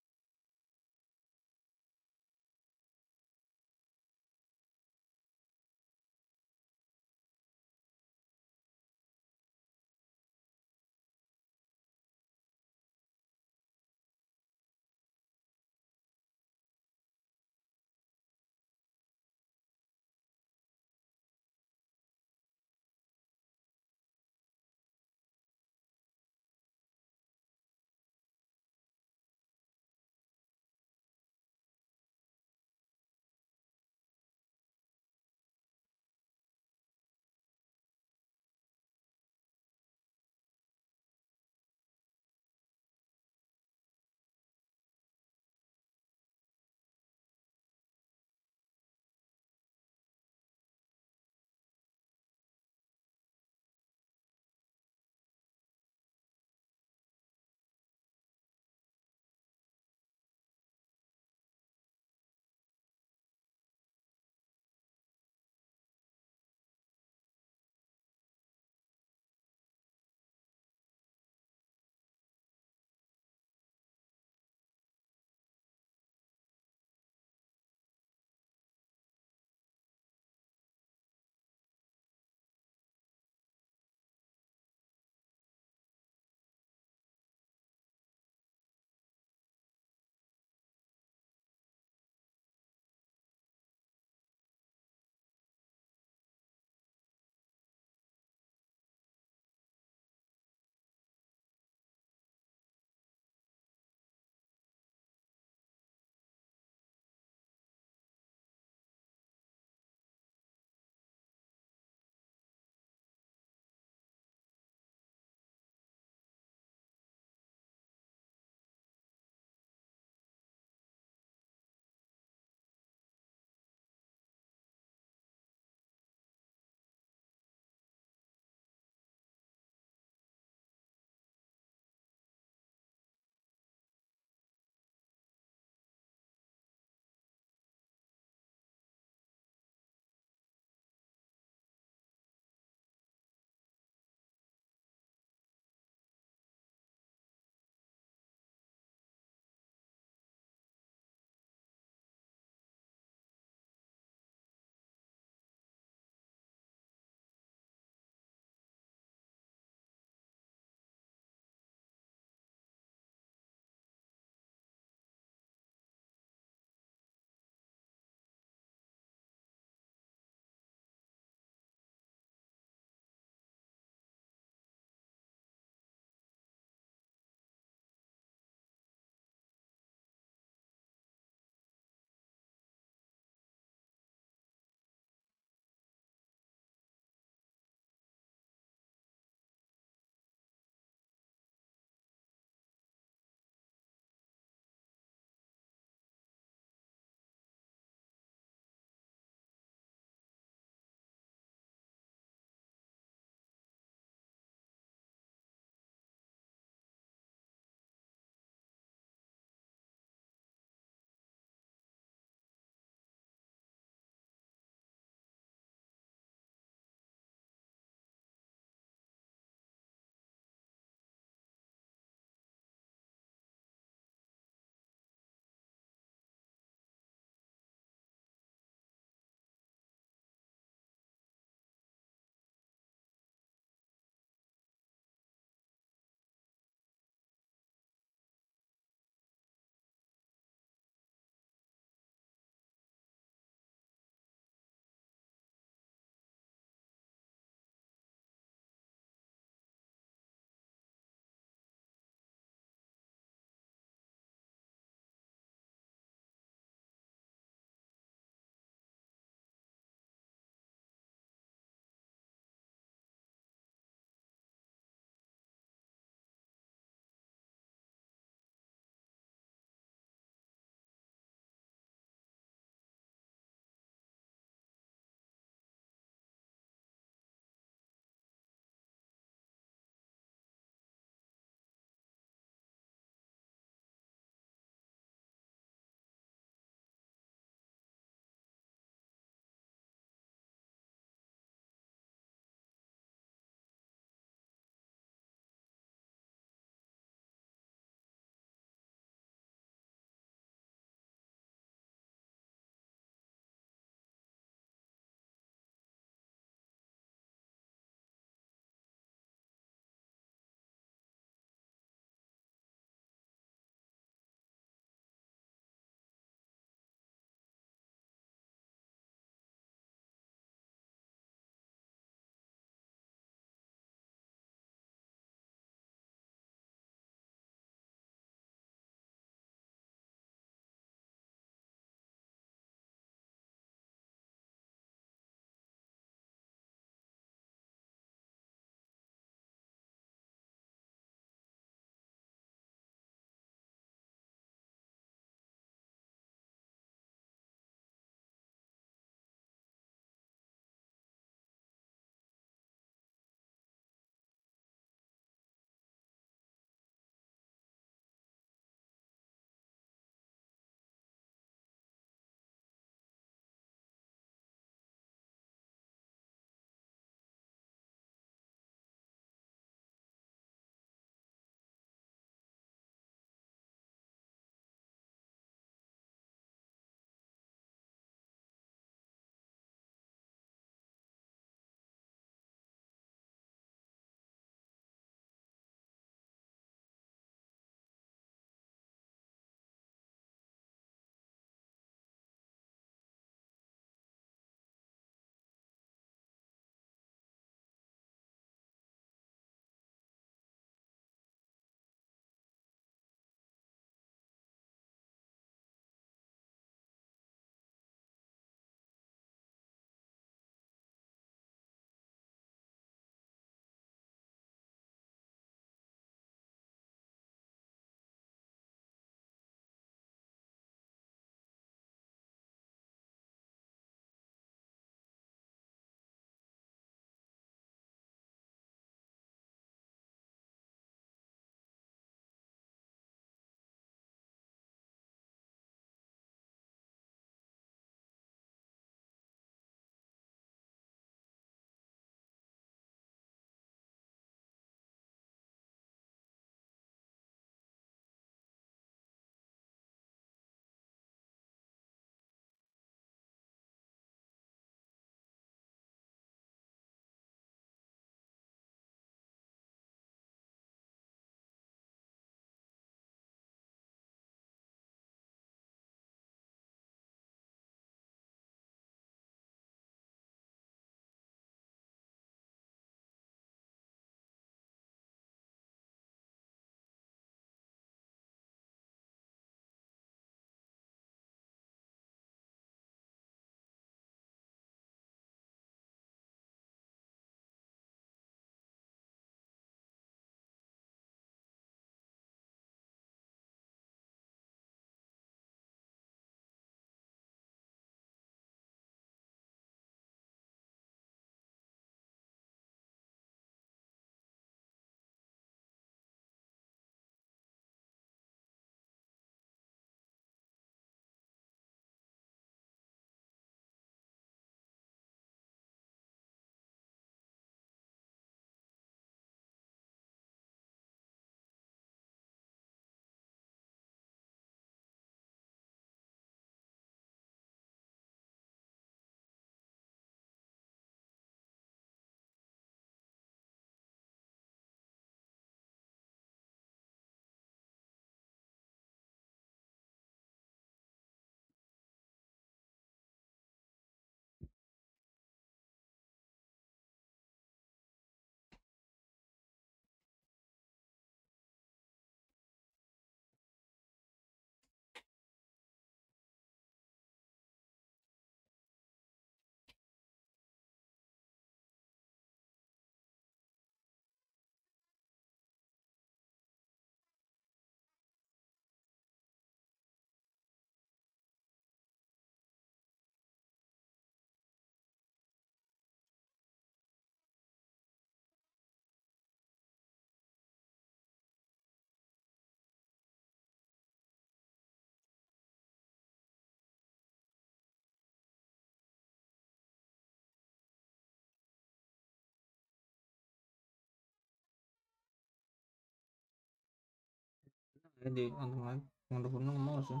Jadi untung lagi untuk ngomong sih.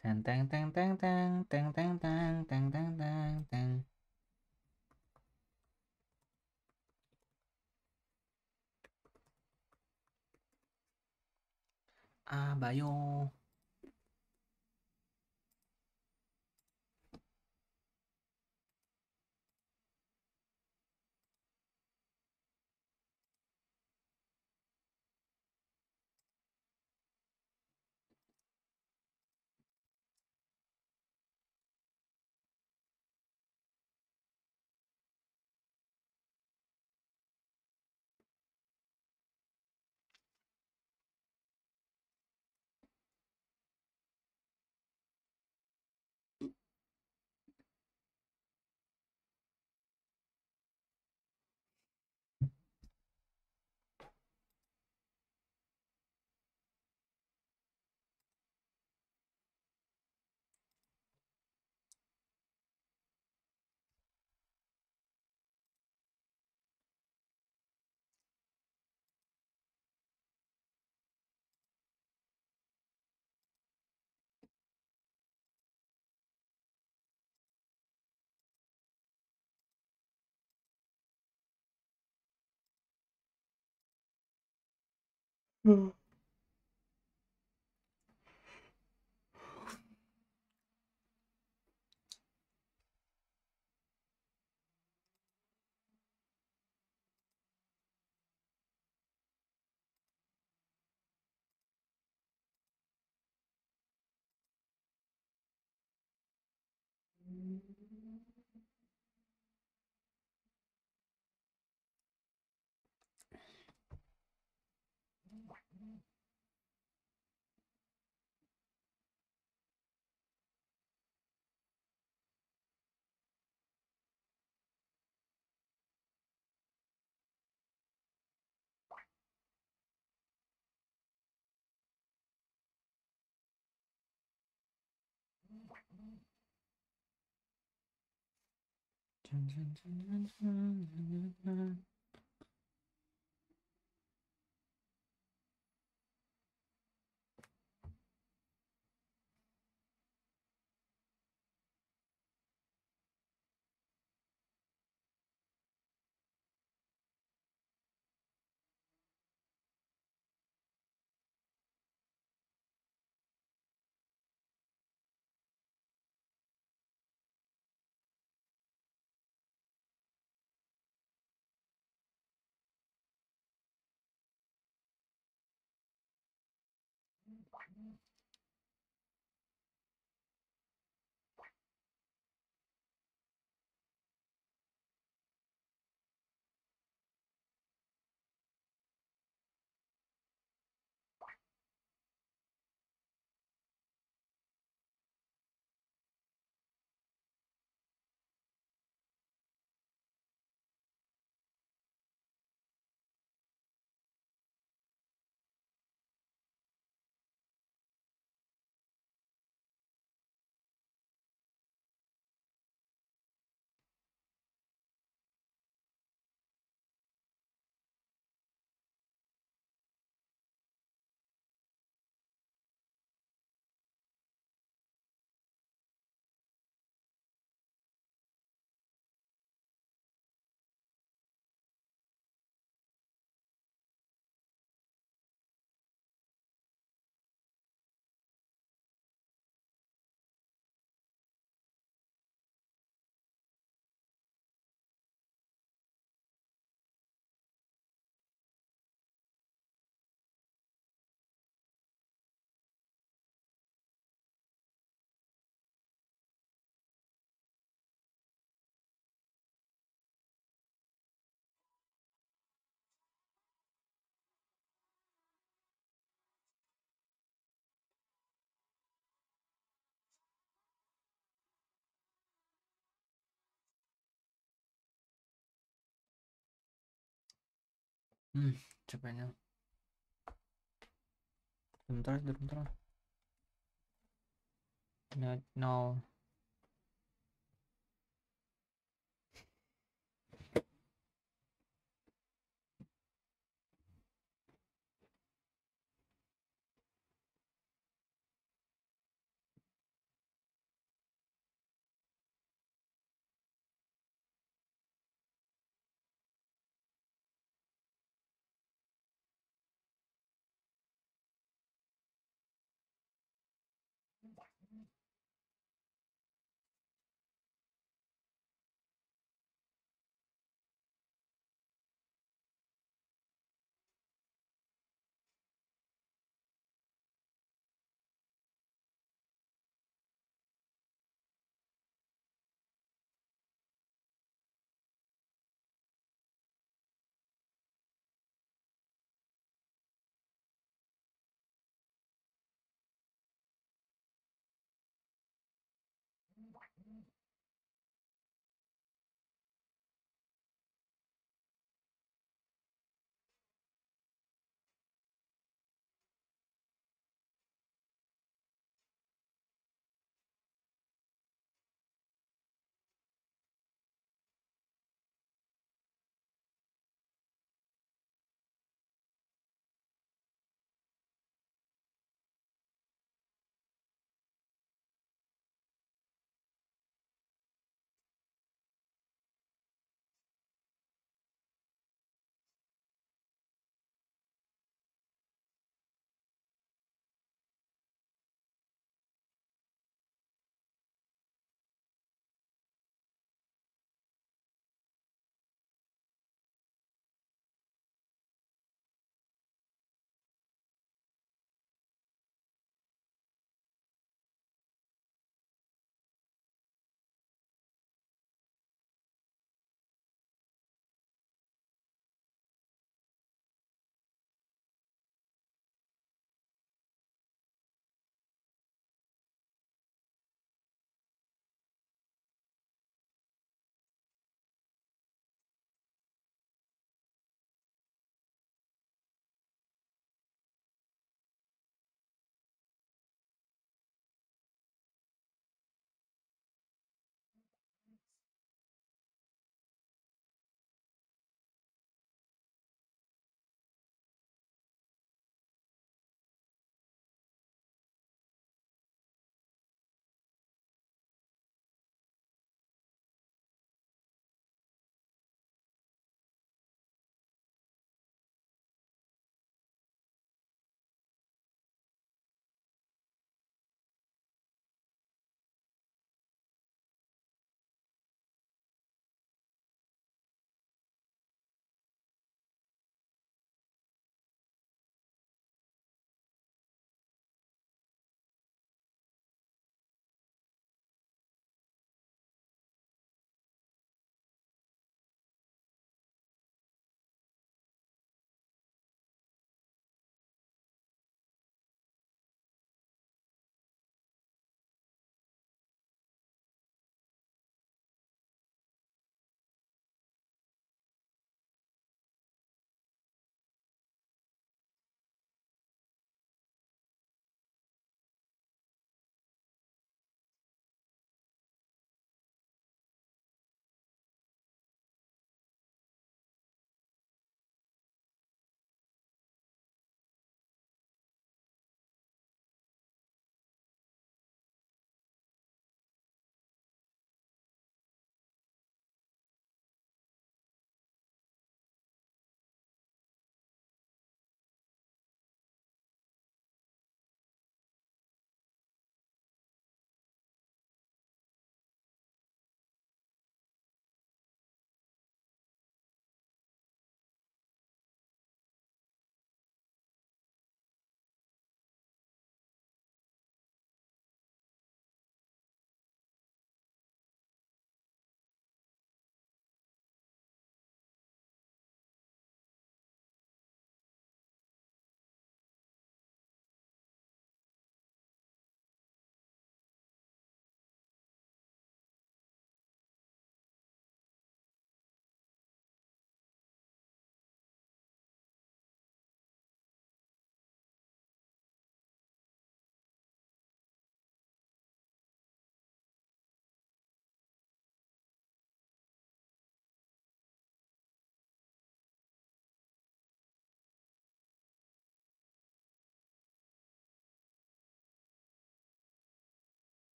Teng teng teng teng teng teng teng teng teng teng teng teng. Ah, Bayo. Capeknya. Sebentar. No.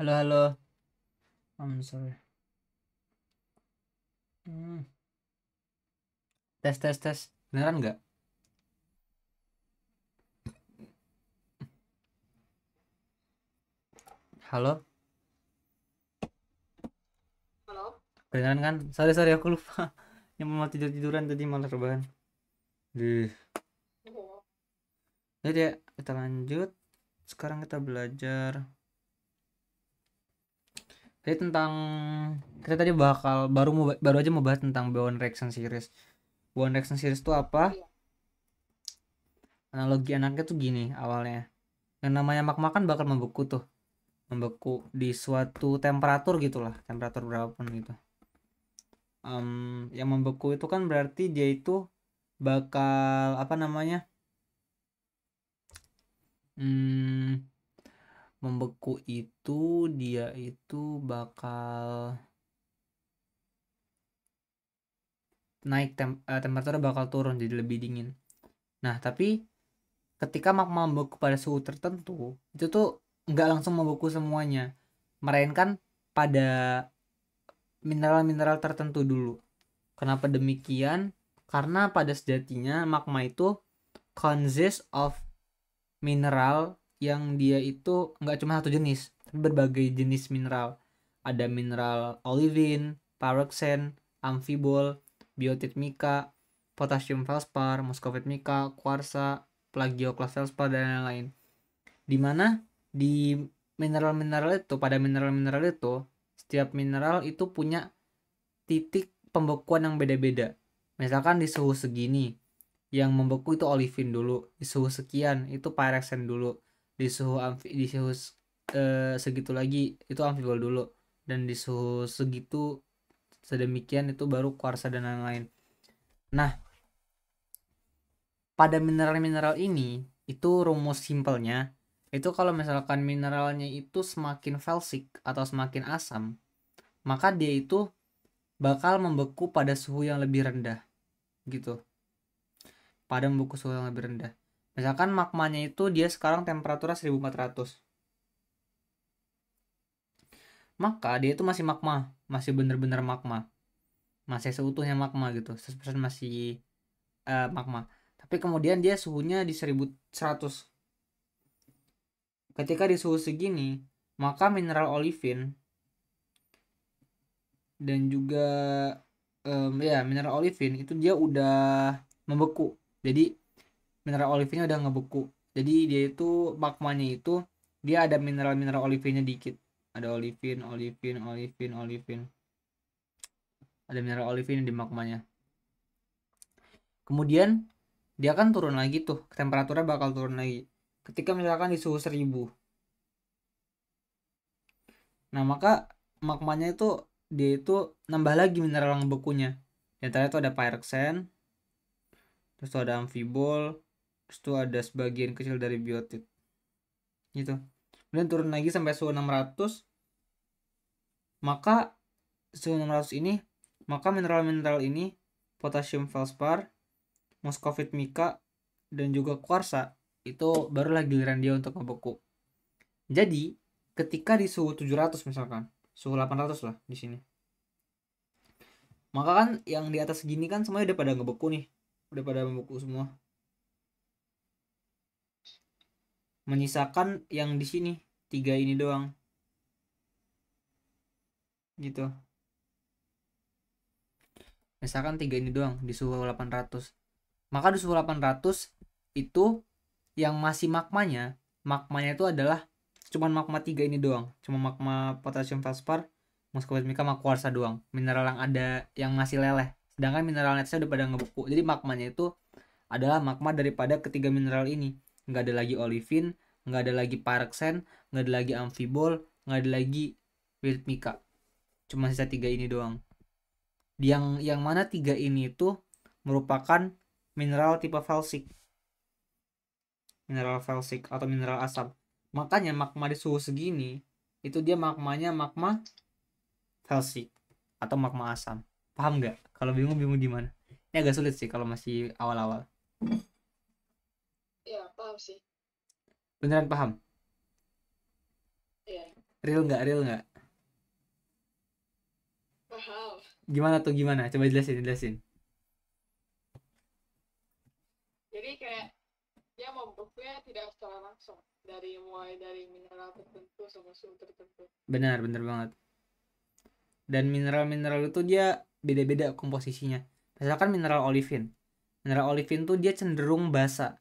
Halo, halo. I'm sorry. Hmm. Tes, tes, tes. Beneran nggak? Halo? Halo? Beneran kan? Sorry, sorry, aku lupa. Yang mau tidur-tiduran tadi malah rebahan. Duh. Oh. Jadi ya, kita lanjut. Sekarang kita belajar. Jadi tentang kita tadi baru aja mau bahas tentang Bone Reaction Series. Bone Reaction Series itu apa? Iya. Analogi anaknya tuh gini awalnya. Yang namanya magma kan bakal membeku tuh. Membeku di suatu temperatur gitulah, temperatur berapapun gitu. Yang membeku itu kan berarti dia itu bakal apa namanya? Hmm, membeku itu dia itu bakal naik temperaturnya bakal turun jadi lebih dingin. Nah, tapi ketika magma membeku pada suhu tertentu, itu tuh nggak langsung membeku semuanya, melainkan pada mineral-mineral tertentu dulu. Kenapa demikian? Karena pada sejatinya magma itu consists of mineral yang dia itu nggak cuma satu jenis, tapi berbagai jenis mineral. Ada mineral olivine, pyroxene, amphibole, biotit mica, potassium feldspar, muscovite mica, kuarsa, plagioclase feldspar dan lain-lain. Dimana di mineral-mineral itu, pada mineral-mineral itu, setiap mineral itu punya titik pembekuan yang beda-beda. Misalkan di suhu segini, yang membeku itu olivin dulu, di suhu sekian itu pyroxene dulu, di suhu segitu lagi itu amfibol dulu, dan di suhu segitu sedemikian itu baru kuarsa dan lain-lain. Nah, pada mineral-mineral ini itu rumus simpelnya itu kalau misalkan mineralnya itu semakin felsic atau semakin asam, maka dia itu bakal membeku pada suhu yang lebih rendah gitu. Pada membeku suhu yang lebih rendah. Misalkan magmanya itu dia sekarang temperaturnya 1400. Maka dia itu masih magma, masih bener-bener magma. Masih seutuhnya magma gitu. 100% masih magma. Tapi kemudian dia suhunya di 1100. Ketika di suhu segini, maka mineral olivin dan juga ya mineral olivin itu dia udah membeku. Jadi mineral olivinnya udah ngebeku. Jadi dia itu magmanya itu dia ada mineral-mineral olivinnya dikit. Ada olivin, olivin, olivin, olivin. Ada mineral olivin di magmanya. Kemudian dia kan turun lagi tuh, temperaturnya bakal turun lagi. Ketika misalkan di suhu 1000. Nah, maka magmanya itu dia itu nambah lagi mineral yang bekunya. Di antara itu ada pyroxene, terus tuh ada amphibol, terus tuh ada sebagian kecil dari biotit. Gitu. Kemudian turun lagi sampai suhu 600. Maka suhu 600 ini, maka mineral-mineral ini potassium feldspar, muscovite mica dan juga kuarsa itu barulah giliran dia untuk membeku. Jadi, ketika di suhu 700 misalkan, suhu 800 lah di sini. Maka kan yang di atas segini kan semuanya udah pada ngebeku nih. Udah pada membeku semua. Menyisakan yang di sini, tiga ini doang. Gitu. Misalkan tiga ini doang di suhu 800. Maka di suhu 800 itu yang masih magmanya itu adalah cuman magma tiga ini doang. Cuma magma potassium feldspar, muscovite mica sama kuarsa doang. Mineral yang ada yang masih leleh. Sedangkan mineral netnya udah pada ngebeku. Jadi magmanya itu adalah magma daripada ketiga mineral ini. Nggak ada lagi olivin, nggak ada lagi pyroxene, nggak ada lagi amphibol, nggak ada lagi willet mica. Cuma sisa tiga ini doang. Yang mana tiga ini itu merupakan mineral tipe felsic, mineral felsic atau mineral asam. Makanya magma di suhu segini itu dia magmanya magma felsic atau magma asam. Paham nggak? Kalau bingung di mana? Ini agak sulit sih kalau masih awal-awal. Iya, paham sih. Beneran paham? Iya. Real nggak? Paham. Gimana tuh, gimana? Coba jelasin. Jadi kayak dia membentuknya tidak secara langsung dari mulai dari mineral tertentu sama suhu tertentu. Benar banget. Dan mineral-mineral itu dia beda-beda komposisinya. Misalkan mineral olivin. Mineral olivin tuh dia cenderung basa.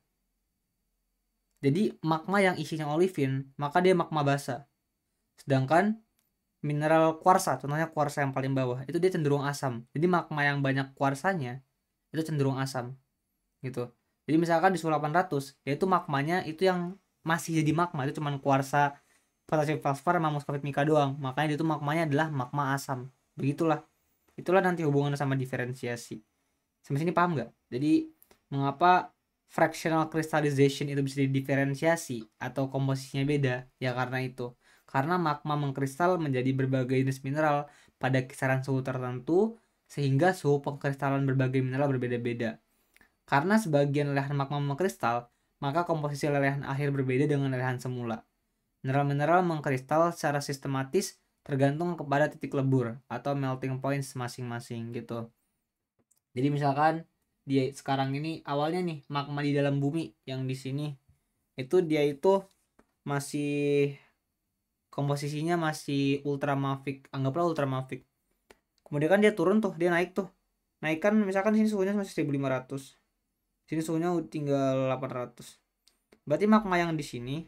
Jadi magma yang isinya olivin, maka dia magma basa. Sedangkan mineral kuarsa, contohnya kuarsa yang paling bawah, itu dia cenderung asam. Jadi magma yang banyak kuarsanya itu cenderung asam gitu. Jadi misalkan di suhu 800, yaitu magmanya itu yang masih jadi magma, itu cuman kuarsa, potasium fosfor sama muskovit mika doang. Makanya itu magmanya adalah magma asam. Begitulah. Itulah nanti hubungannya sama diferensiasi. Sampai sini paham nggak? Jadi mengapa fractional crystallization itu bisa didiferensiasi atau komposisinya beda? Ya karena itu. Karena magma mengkristal menjadi berbagai jenis mineral pada kisaran suhu tertentu sehingga suhu pengkristalan berbagai mineral berbeda-beda. Karena sebagian lelehan magma mengkristal, maka komposisi lelehan akhir berbeda dengan lelehan semula. Mineral-mineral mengkristal secara sistematis tergantung kepada titik lebur atau melting points masing-masing gitu. Jadi misalkan dia sekarang ini awalnya nih magma di dalam bumi yang di sini itu dia itu masih komposisinya masih ultramafic, anggaplah ultramafic. Kemudian kan dia turun tuh, dia naik tuh. Naik kan misalkan sini suhunya masih 1500. Sini suhunya tinggal 800. Berarti magma yang di sini,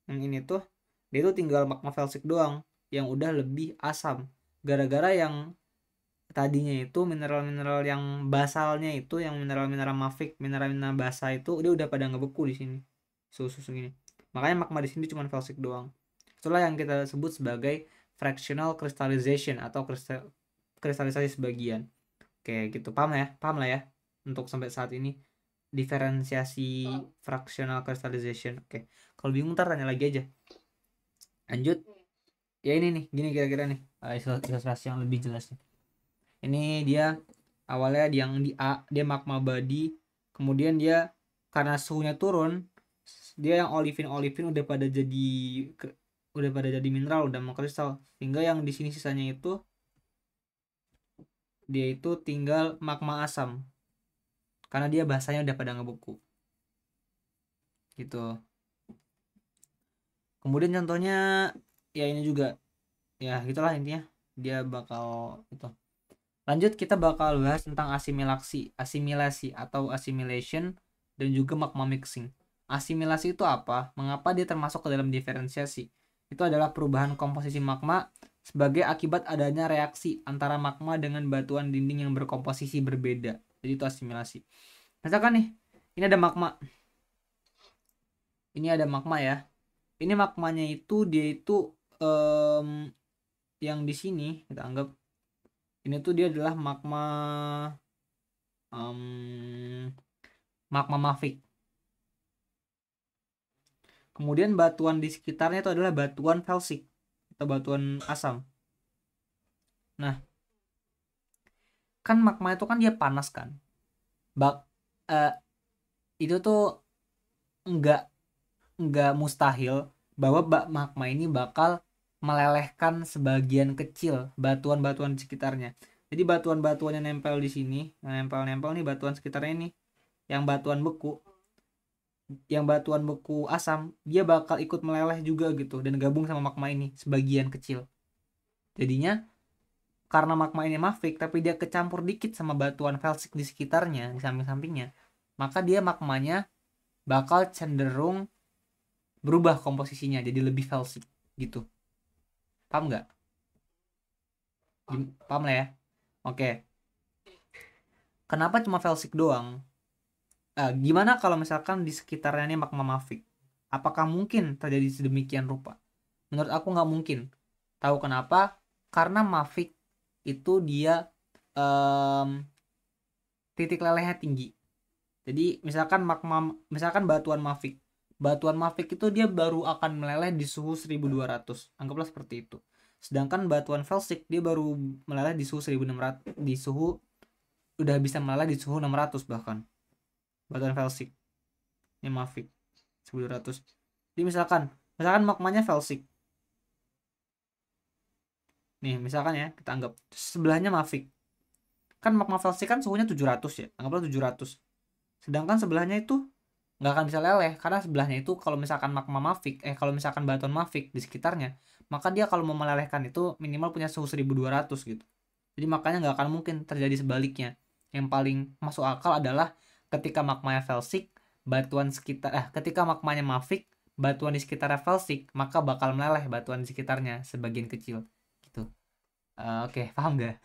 yang ini tuh, dia tuh tinggal magma felsic doang yang udah lebih asam. Gara-gara yang tadinya itu mineral-mineral yang basalnya itu yang mineral-mineral mafic, mineral-mineral basa itu udah pada ngebeku di sini. Susu ini. Makanya magma di sini cuma felsic doang. Itulah yang kita sebut sebagai fractional crystallization atau kristalisasi sebagian. Oke, gitu. Paham ya? Paham lah ya untuk sampai saat ini diferensiasi fractional crystallization. Oke. Kalau bingung ntar tanya lagi aja. Lanjut. Ya ini nih, gini kira-kira nih. Ilustrasi yang lebih jelas nih. Ini dia awalnya yang di A, dia magma body, kemudian dia karena suhunya turun, dia yang olivin udah pada jadi mineral, udah mengkristal, sehingga yang di sini sisanya itu dia itu tinggal magma asam karena dia bahasanya udah pada ngebeku gitu. Kemudian contohnya ya ini juga, ya gitulah intinya, dia bakal itu. Lanjut kita bakal bahas tentang asimilasi atau assimilation dan juga magma mixing. Asimilasi itu apa? Mengapa dia termasuk ke dalam diferensiasi? Itu adalah perubahan komposisi magma sebagai akibat adanya reaksi antara magma dengan batuan dinding yang berkomposisi berbeda. Jadi itu asimilasi. Misalkan nih, ini ada magma. Ini ada magma ya. Ini magmanya itu dia itu yang di sini kita anggap ini tuh dia adalah magma mafic. Kemudian batuan di sekitarnya itu adalah batuan felsic atau batuan asam. Nah, kan magma itu kan dia panas kan. Bak eh, itu tuh enggak mustahil bahwa magma ini bakal melelehkan sebagian kecil batuan-batuan di sekitarnya. Jadi batuan-batuan yang nempel di sini, yang nempel-nempel nih batuan sekitarnya ini, yang batuan beku asam, dia bakal ikut meleleh juga gitu dan gabung sama magma ini sebagian kecil. Jadinya karena magma ini mafic tapi dia kecampur dikit sama batuan felsic di sekitarnya, di samping-sampingnya, maka dia magmanya bakal cenderung berubah komposisinya jadi lebih felsic gitu. Paham nggak? Paham lah ya. Oke. Kenapa cuma felsic doang? Gimana kalau misalkan di sekitarnya ini magma mafic? Apakah mungkin terjadi sedemikian rupa? Menurut aku nggak mungkin. Tahu kenapa? Karena mafic itu dia em, titik lelehnya tinggi. Jadi misalkan batuan mafic itu dia baru akan meleleh di suhu 1200. Anggaplah seperti itu. Sedangkan batuan felsic dia baru meleleh di suhu 1600, di suhu udah bisa meleleh di suhu 600 bahkan. Batuan felsic ini mafic 1200. Jadi misalkan magmanya felsic. Nih misalkan ya kita anggap sebelahnya Mafic. Kan magma Felsik kan suhunya 700 ya, anggaplah 700. Sedangkan sebelahnya itu nggak akan bisa leleh karena sebelahnya itu kalau misalkan magma Mafic, kalau misalkan batuan Mafic di sekitarnya, maka dia kalau mau melelehkan itu minimal punya suhu 1200 gitu. Jadi makanya nggak akan mungkin terjadi sebaliknya. Yang paling masuk akal adalah ketika magmanya Felsik, batuan sekitar ketika magmanya Mafic, batuan di sekitar Felsik, maka bakal meleleh batuan di sekitarnya sebagian kecil gitu. Oke, paham gak?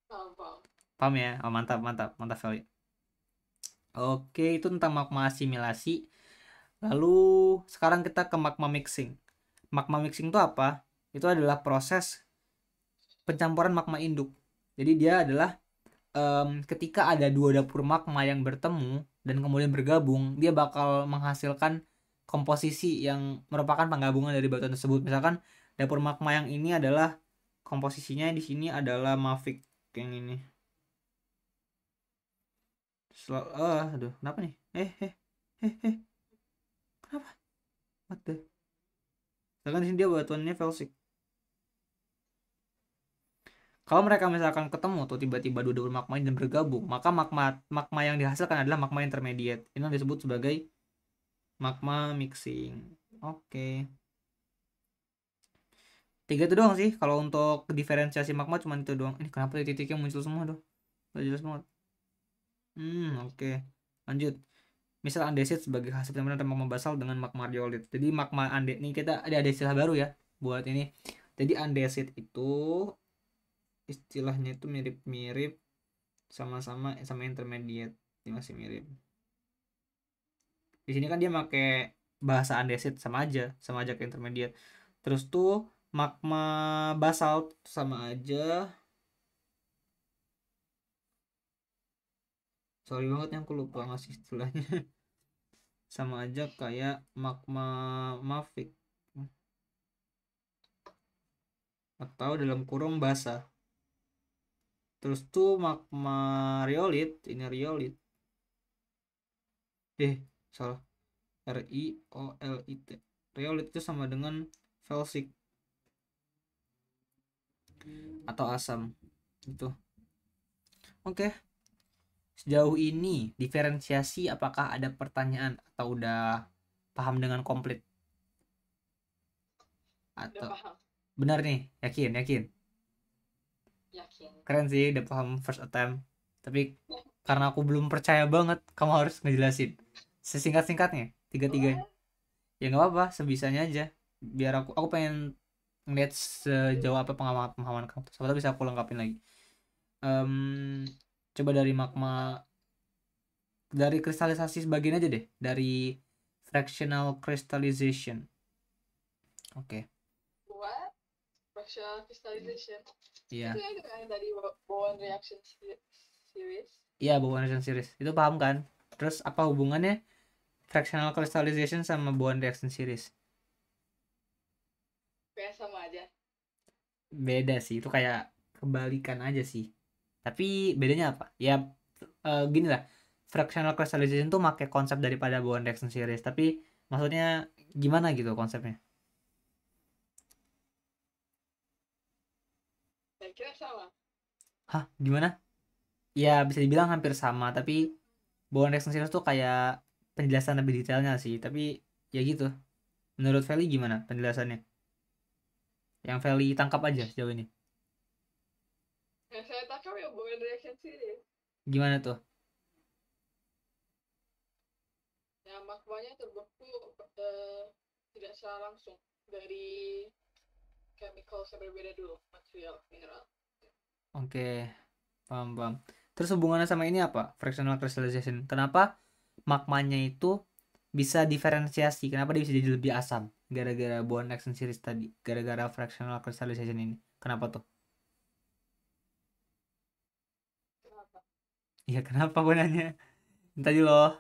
Paham. Paham ya? Oh, mantap, mantap, mantap Feli. Oke, itu tentang magma asimilasi. Lalu sekarang kita ke magma mixing. Magma mixing itu apa? Itu adalah proses pencampuran magma induk. Jadi dia adalah ketika ada dua dapur magma yang bertemu dan kemudian bergabung, dia bakal menghasilkan komposisi yang merupakan penggabungan dari batuan tersebut. Misalkan dapur magma yang ini adalah komposisinya di sini adalah mafic yang ini. Aduh, kenapa nih? Kenapa? What the? Misalkan di sini dia batuannya felsik. Kalau mereka misalkan ketemu tuh tiba-tiba dua dapur magma dan bergabung, maka magma magma yang dihasilkan adalah magma intermediate. Ini yang disebut sebagai magma mixing. Oke. Tiga itu doang sih. Kalau untuk diferensiasi magma cuma itu doang. Ini kenapa titiknya muncul semua tuh? Gak jelas banget. Oke. Lanjut. Misal andesit sebagai hasil penyambaran magma basal dengan magma riolit. Jadi magma ini kita ada istilah baru ya buat ini. Jadi andesit itu istilahnya itu mirip-mirip sama-sama sama intermediate. Ini masih mirip. Di sini kan dia pakai bahasa andesit sama aja ke intermediate. Terus tuh magma basalt sama aja. Sorry banget yang aku lupa ngasih istilahnya. Sama aja kayak magma mafic atau dalam kurung basah. Terus tuh magma riolit, ini riolit. Salah. RIOLIT. Riolit itu sama dengan felsic atau asam. Itu. Oke. Sejauh ini diferensiasi apakah ada pertanyaan atau udah paham dengan komplit? Udah Atau paham. benar nih? Yakin? Yakin. Keren sih udah paham first attempt. Tapi karena aku belum percaya banget, kamu harus ngejelasin sesingkat-singkatnya tiga-tiganya. Ya nggak apa-apa, sebisanya aja. Biar aku pengen ngeliat sejauh apa pemahaman kamu. Soalnya bisa aku lengkapin lagi. Coba dari magma, dari kristalisasi sebagian aja deh, dari fractional crystallization. Oke. What? Fractional crystallization. Iya. Itu yang tadi Bowen reaction series. Iya, Bowen reaction series. Itu paham kan? Terus apa hubungannya fractional crystallization sama Bowen reaction series? Kayak sama aja. Beda sih, itu kayak kebalikan aja sih. Tapi bedanya apa? Ya gini lah. Fractional crystallization tuh pakai konsep daripada Bowen reaction series, tapi maksudnya gimana gitu konsepnya? Saya kira sama. Hah, gimana? Ya bisa dibilang hampir sama, tapi Bowen reaction series tuh kayak penjelasan lebih detailnya sih. Tapi ya gitu. Menurut Feli gimana penjelasannya? Yang Feli tangkap aja sejauh ini. Yang saya tangkap ya Bowen reaction series. Gimana tuh? Yang magmanya terbeku tidak secara langsung dari chemical yang berbeda dulu, material, mineral. Oke, paham. Terus hubungannya sama ini apa? Fractional crystallization. Kenapa magmanya itu bisa diferensiasi? Kenapa dia bisa jadi lebih asam? Gara-gara bond action series tadi. Gara-gara fractional crystallization ini. Kenapa tuh? Kenapa? Iya, kenapa gue nanya? Tadi loh,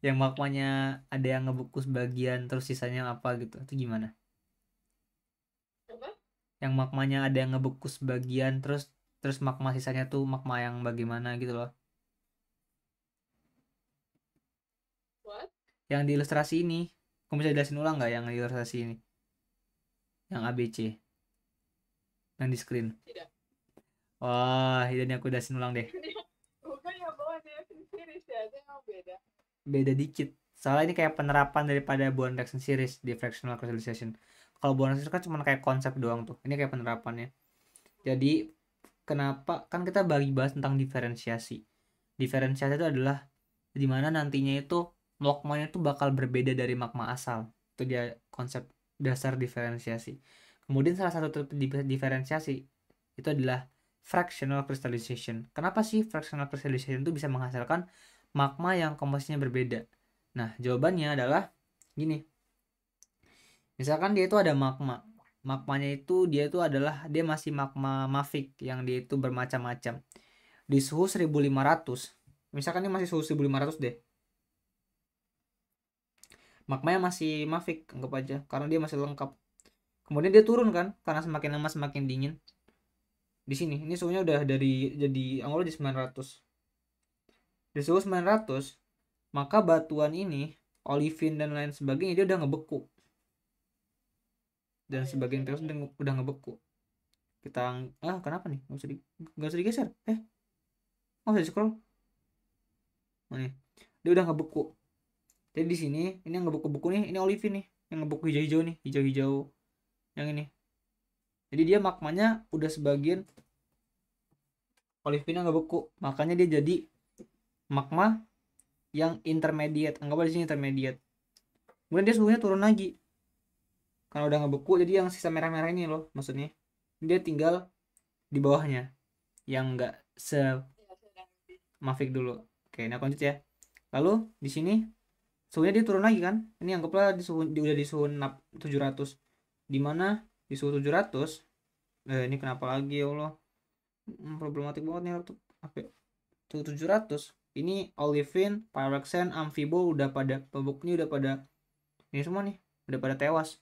yang magmanya ada yang ngebeku sebagian, terus sisanya apa gitu. Itu gimana? Apa? Yang magmanya ada yang ngebeku sebagian, terus magma sisanya tuh magma yang bagaimana gitu loh. What? Yang di ilustrasi ini, kamu bisa jelasin ulang nggak yang di ilustrasi ini? Yang ABC yang di screen. Tidak. Wah, ini aku udah ulang deh. Bukan yang bawah dia series ya, itu emang beda. Beda dikit. Soalnya ini kayak penerapan daripada Bond Reaction Series di fractional crystallization. Kalau Bond Reaction kan cuma kayak konsep doang tuh. Ini kayak penerapannya. Jadi kenapa kan kita bagi bahas tentang diferensiasi. Diferensiasi itu adalah dimana nantinya itu magmanya itu bakal berbeda dari magma asal. Itu dia konsep dasar diferensiasi. Kemudian salah satu diferensiasi itu adalah fractional crystallization. Kenapa sih fractional crystallization itu bisa menghasilkan magma yang komposisinya berbeda? Nah, jawabannya adalah gini. Misalkan dia itu ada magma. Magmanya itu dia itu adalah dia masih magma mafic yang dia itu bermacam-macam. Di suhu 1500. Misalkan ini masih suhu 1500 deh. Magmanya masih mafic, anggap aja karena dia masih lengkap. Kemudian dia turun kan karena semakin lama semakin dingin. Di sini ini suhunya udah jadi anggap aja 900. Di suhu 900, maka batuan ini, olivin dan lain sebagainya dia udah ngebeku. Dan sebagian terus udah ngebeku. Kita kenapa nih? Nggak usah digeser. Nggak usah di scroll. Oh, nih. Dia udah ngebeku. Jadi di sini ini yang ngebeku-beku nih, ini olivin nih, yang ngebeku hijau-hijau nih, hijau-hijau. Yang ini. Jadi dia magmanya udah sebagian olivinnya ngebeku. Makanya dia jadi magma yang intermediate. Anggap aja di sini intermediate. Kemudian dia suhunya turun lagi. Karena udah ngebeku, jadi yang sisa merah-merah ini loh, maksudnya. Dia tinggal di bawahnya yang enggak mafik dulu. Oke, nah lanjut ya. Lalu di sini suhunya dia turun lagi kan? Ini anggaplah udah di suhu 700. Di mana di suhu 700 ini kenapa lagi ya Allah? Problematik banget nih laptop. Apa? Suhu 700. Ini olivin, pyroxene, amphibo udah pada pebuknya udah pada ini semua nih, udah pada tewas.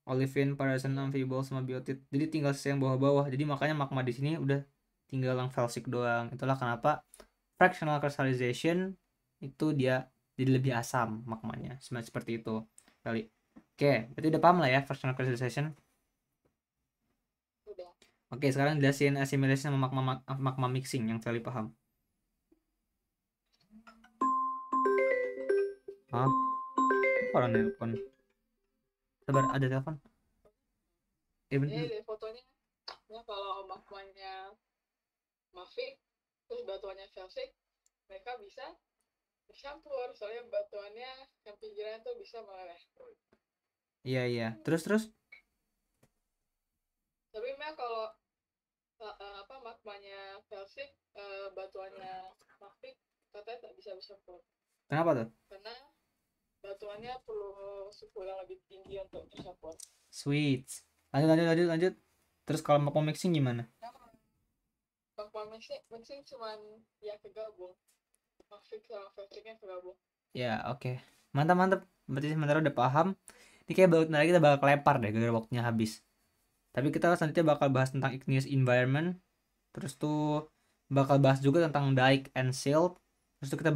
Olivin, pyroxene, amphibo sama biotit. Jadi tinggal sisa yang bawah-bawah. Jadi makanya magma di sini udah tinggal yang felsic doang. Itulah kenapa fractional crystallization itu dia jadi lebih asam magmanya. Seperti itu kali. Oke, berarti udah paham lah ya fractional crystallization. Udah. Oke, sekarang jelasin assimilation sama magma mixing yang Feli paham. Hah? Orang nelpon. Sabar, ada telepon. Ini dari fotonya, ya kalau magmanya mafic, terus batuannya felsic, mereka bisa bercampur, soalnya batuannya yang pinggiran tuh bisa meleleh. Iya. Terus. Tapi memang kalau magmanya felsic, batuannya mafic katanya tak bisa bercampur. Kenapa tuh? Karena batuannya perlu suhu yang lebih tinggi untuk bercampur. Sweet. Lanjut. Terus kalau magma mixing gimana? Magma mixing cuman ya kegabung. Mafic sama felsicnya kegabung. Ya, oke. Mantap. Berarti sementara udah paham. Ini kayak nanti kita bakal kelempar deh gara-gara waktunya habis. Tapi kita selanjutnya bakal bahas tentang igneous environment. Terus tuh bakal bahas juga tentang dike and silt. Terus tuh kita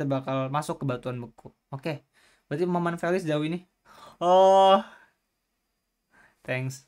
bakal masuk ke batuan beku. Oke. Berarti Maman Felis jauh ini. Oh. Thanks.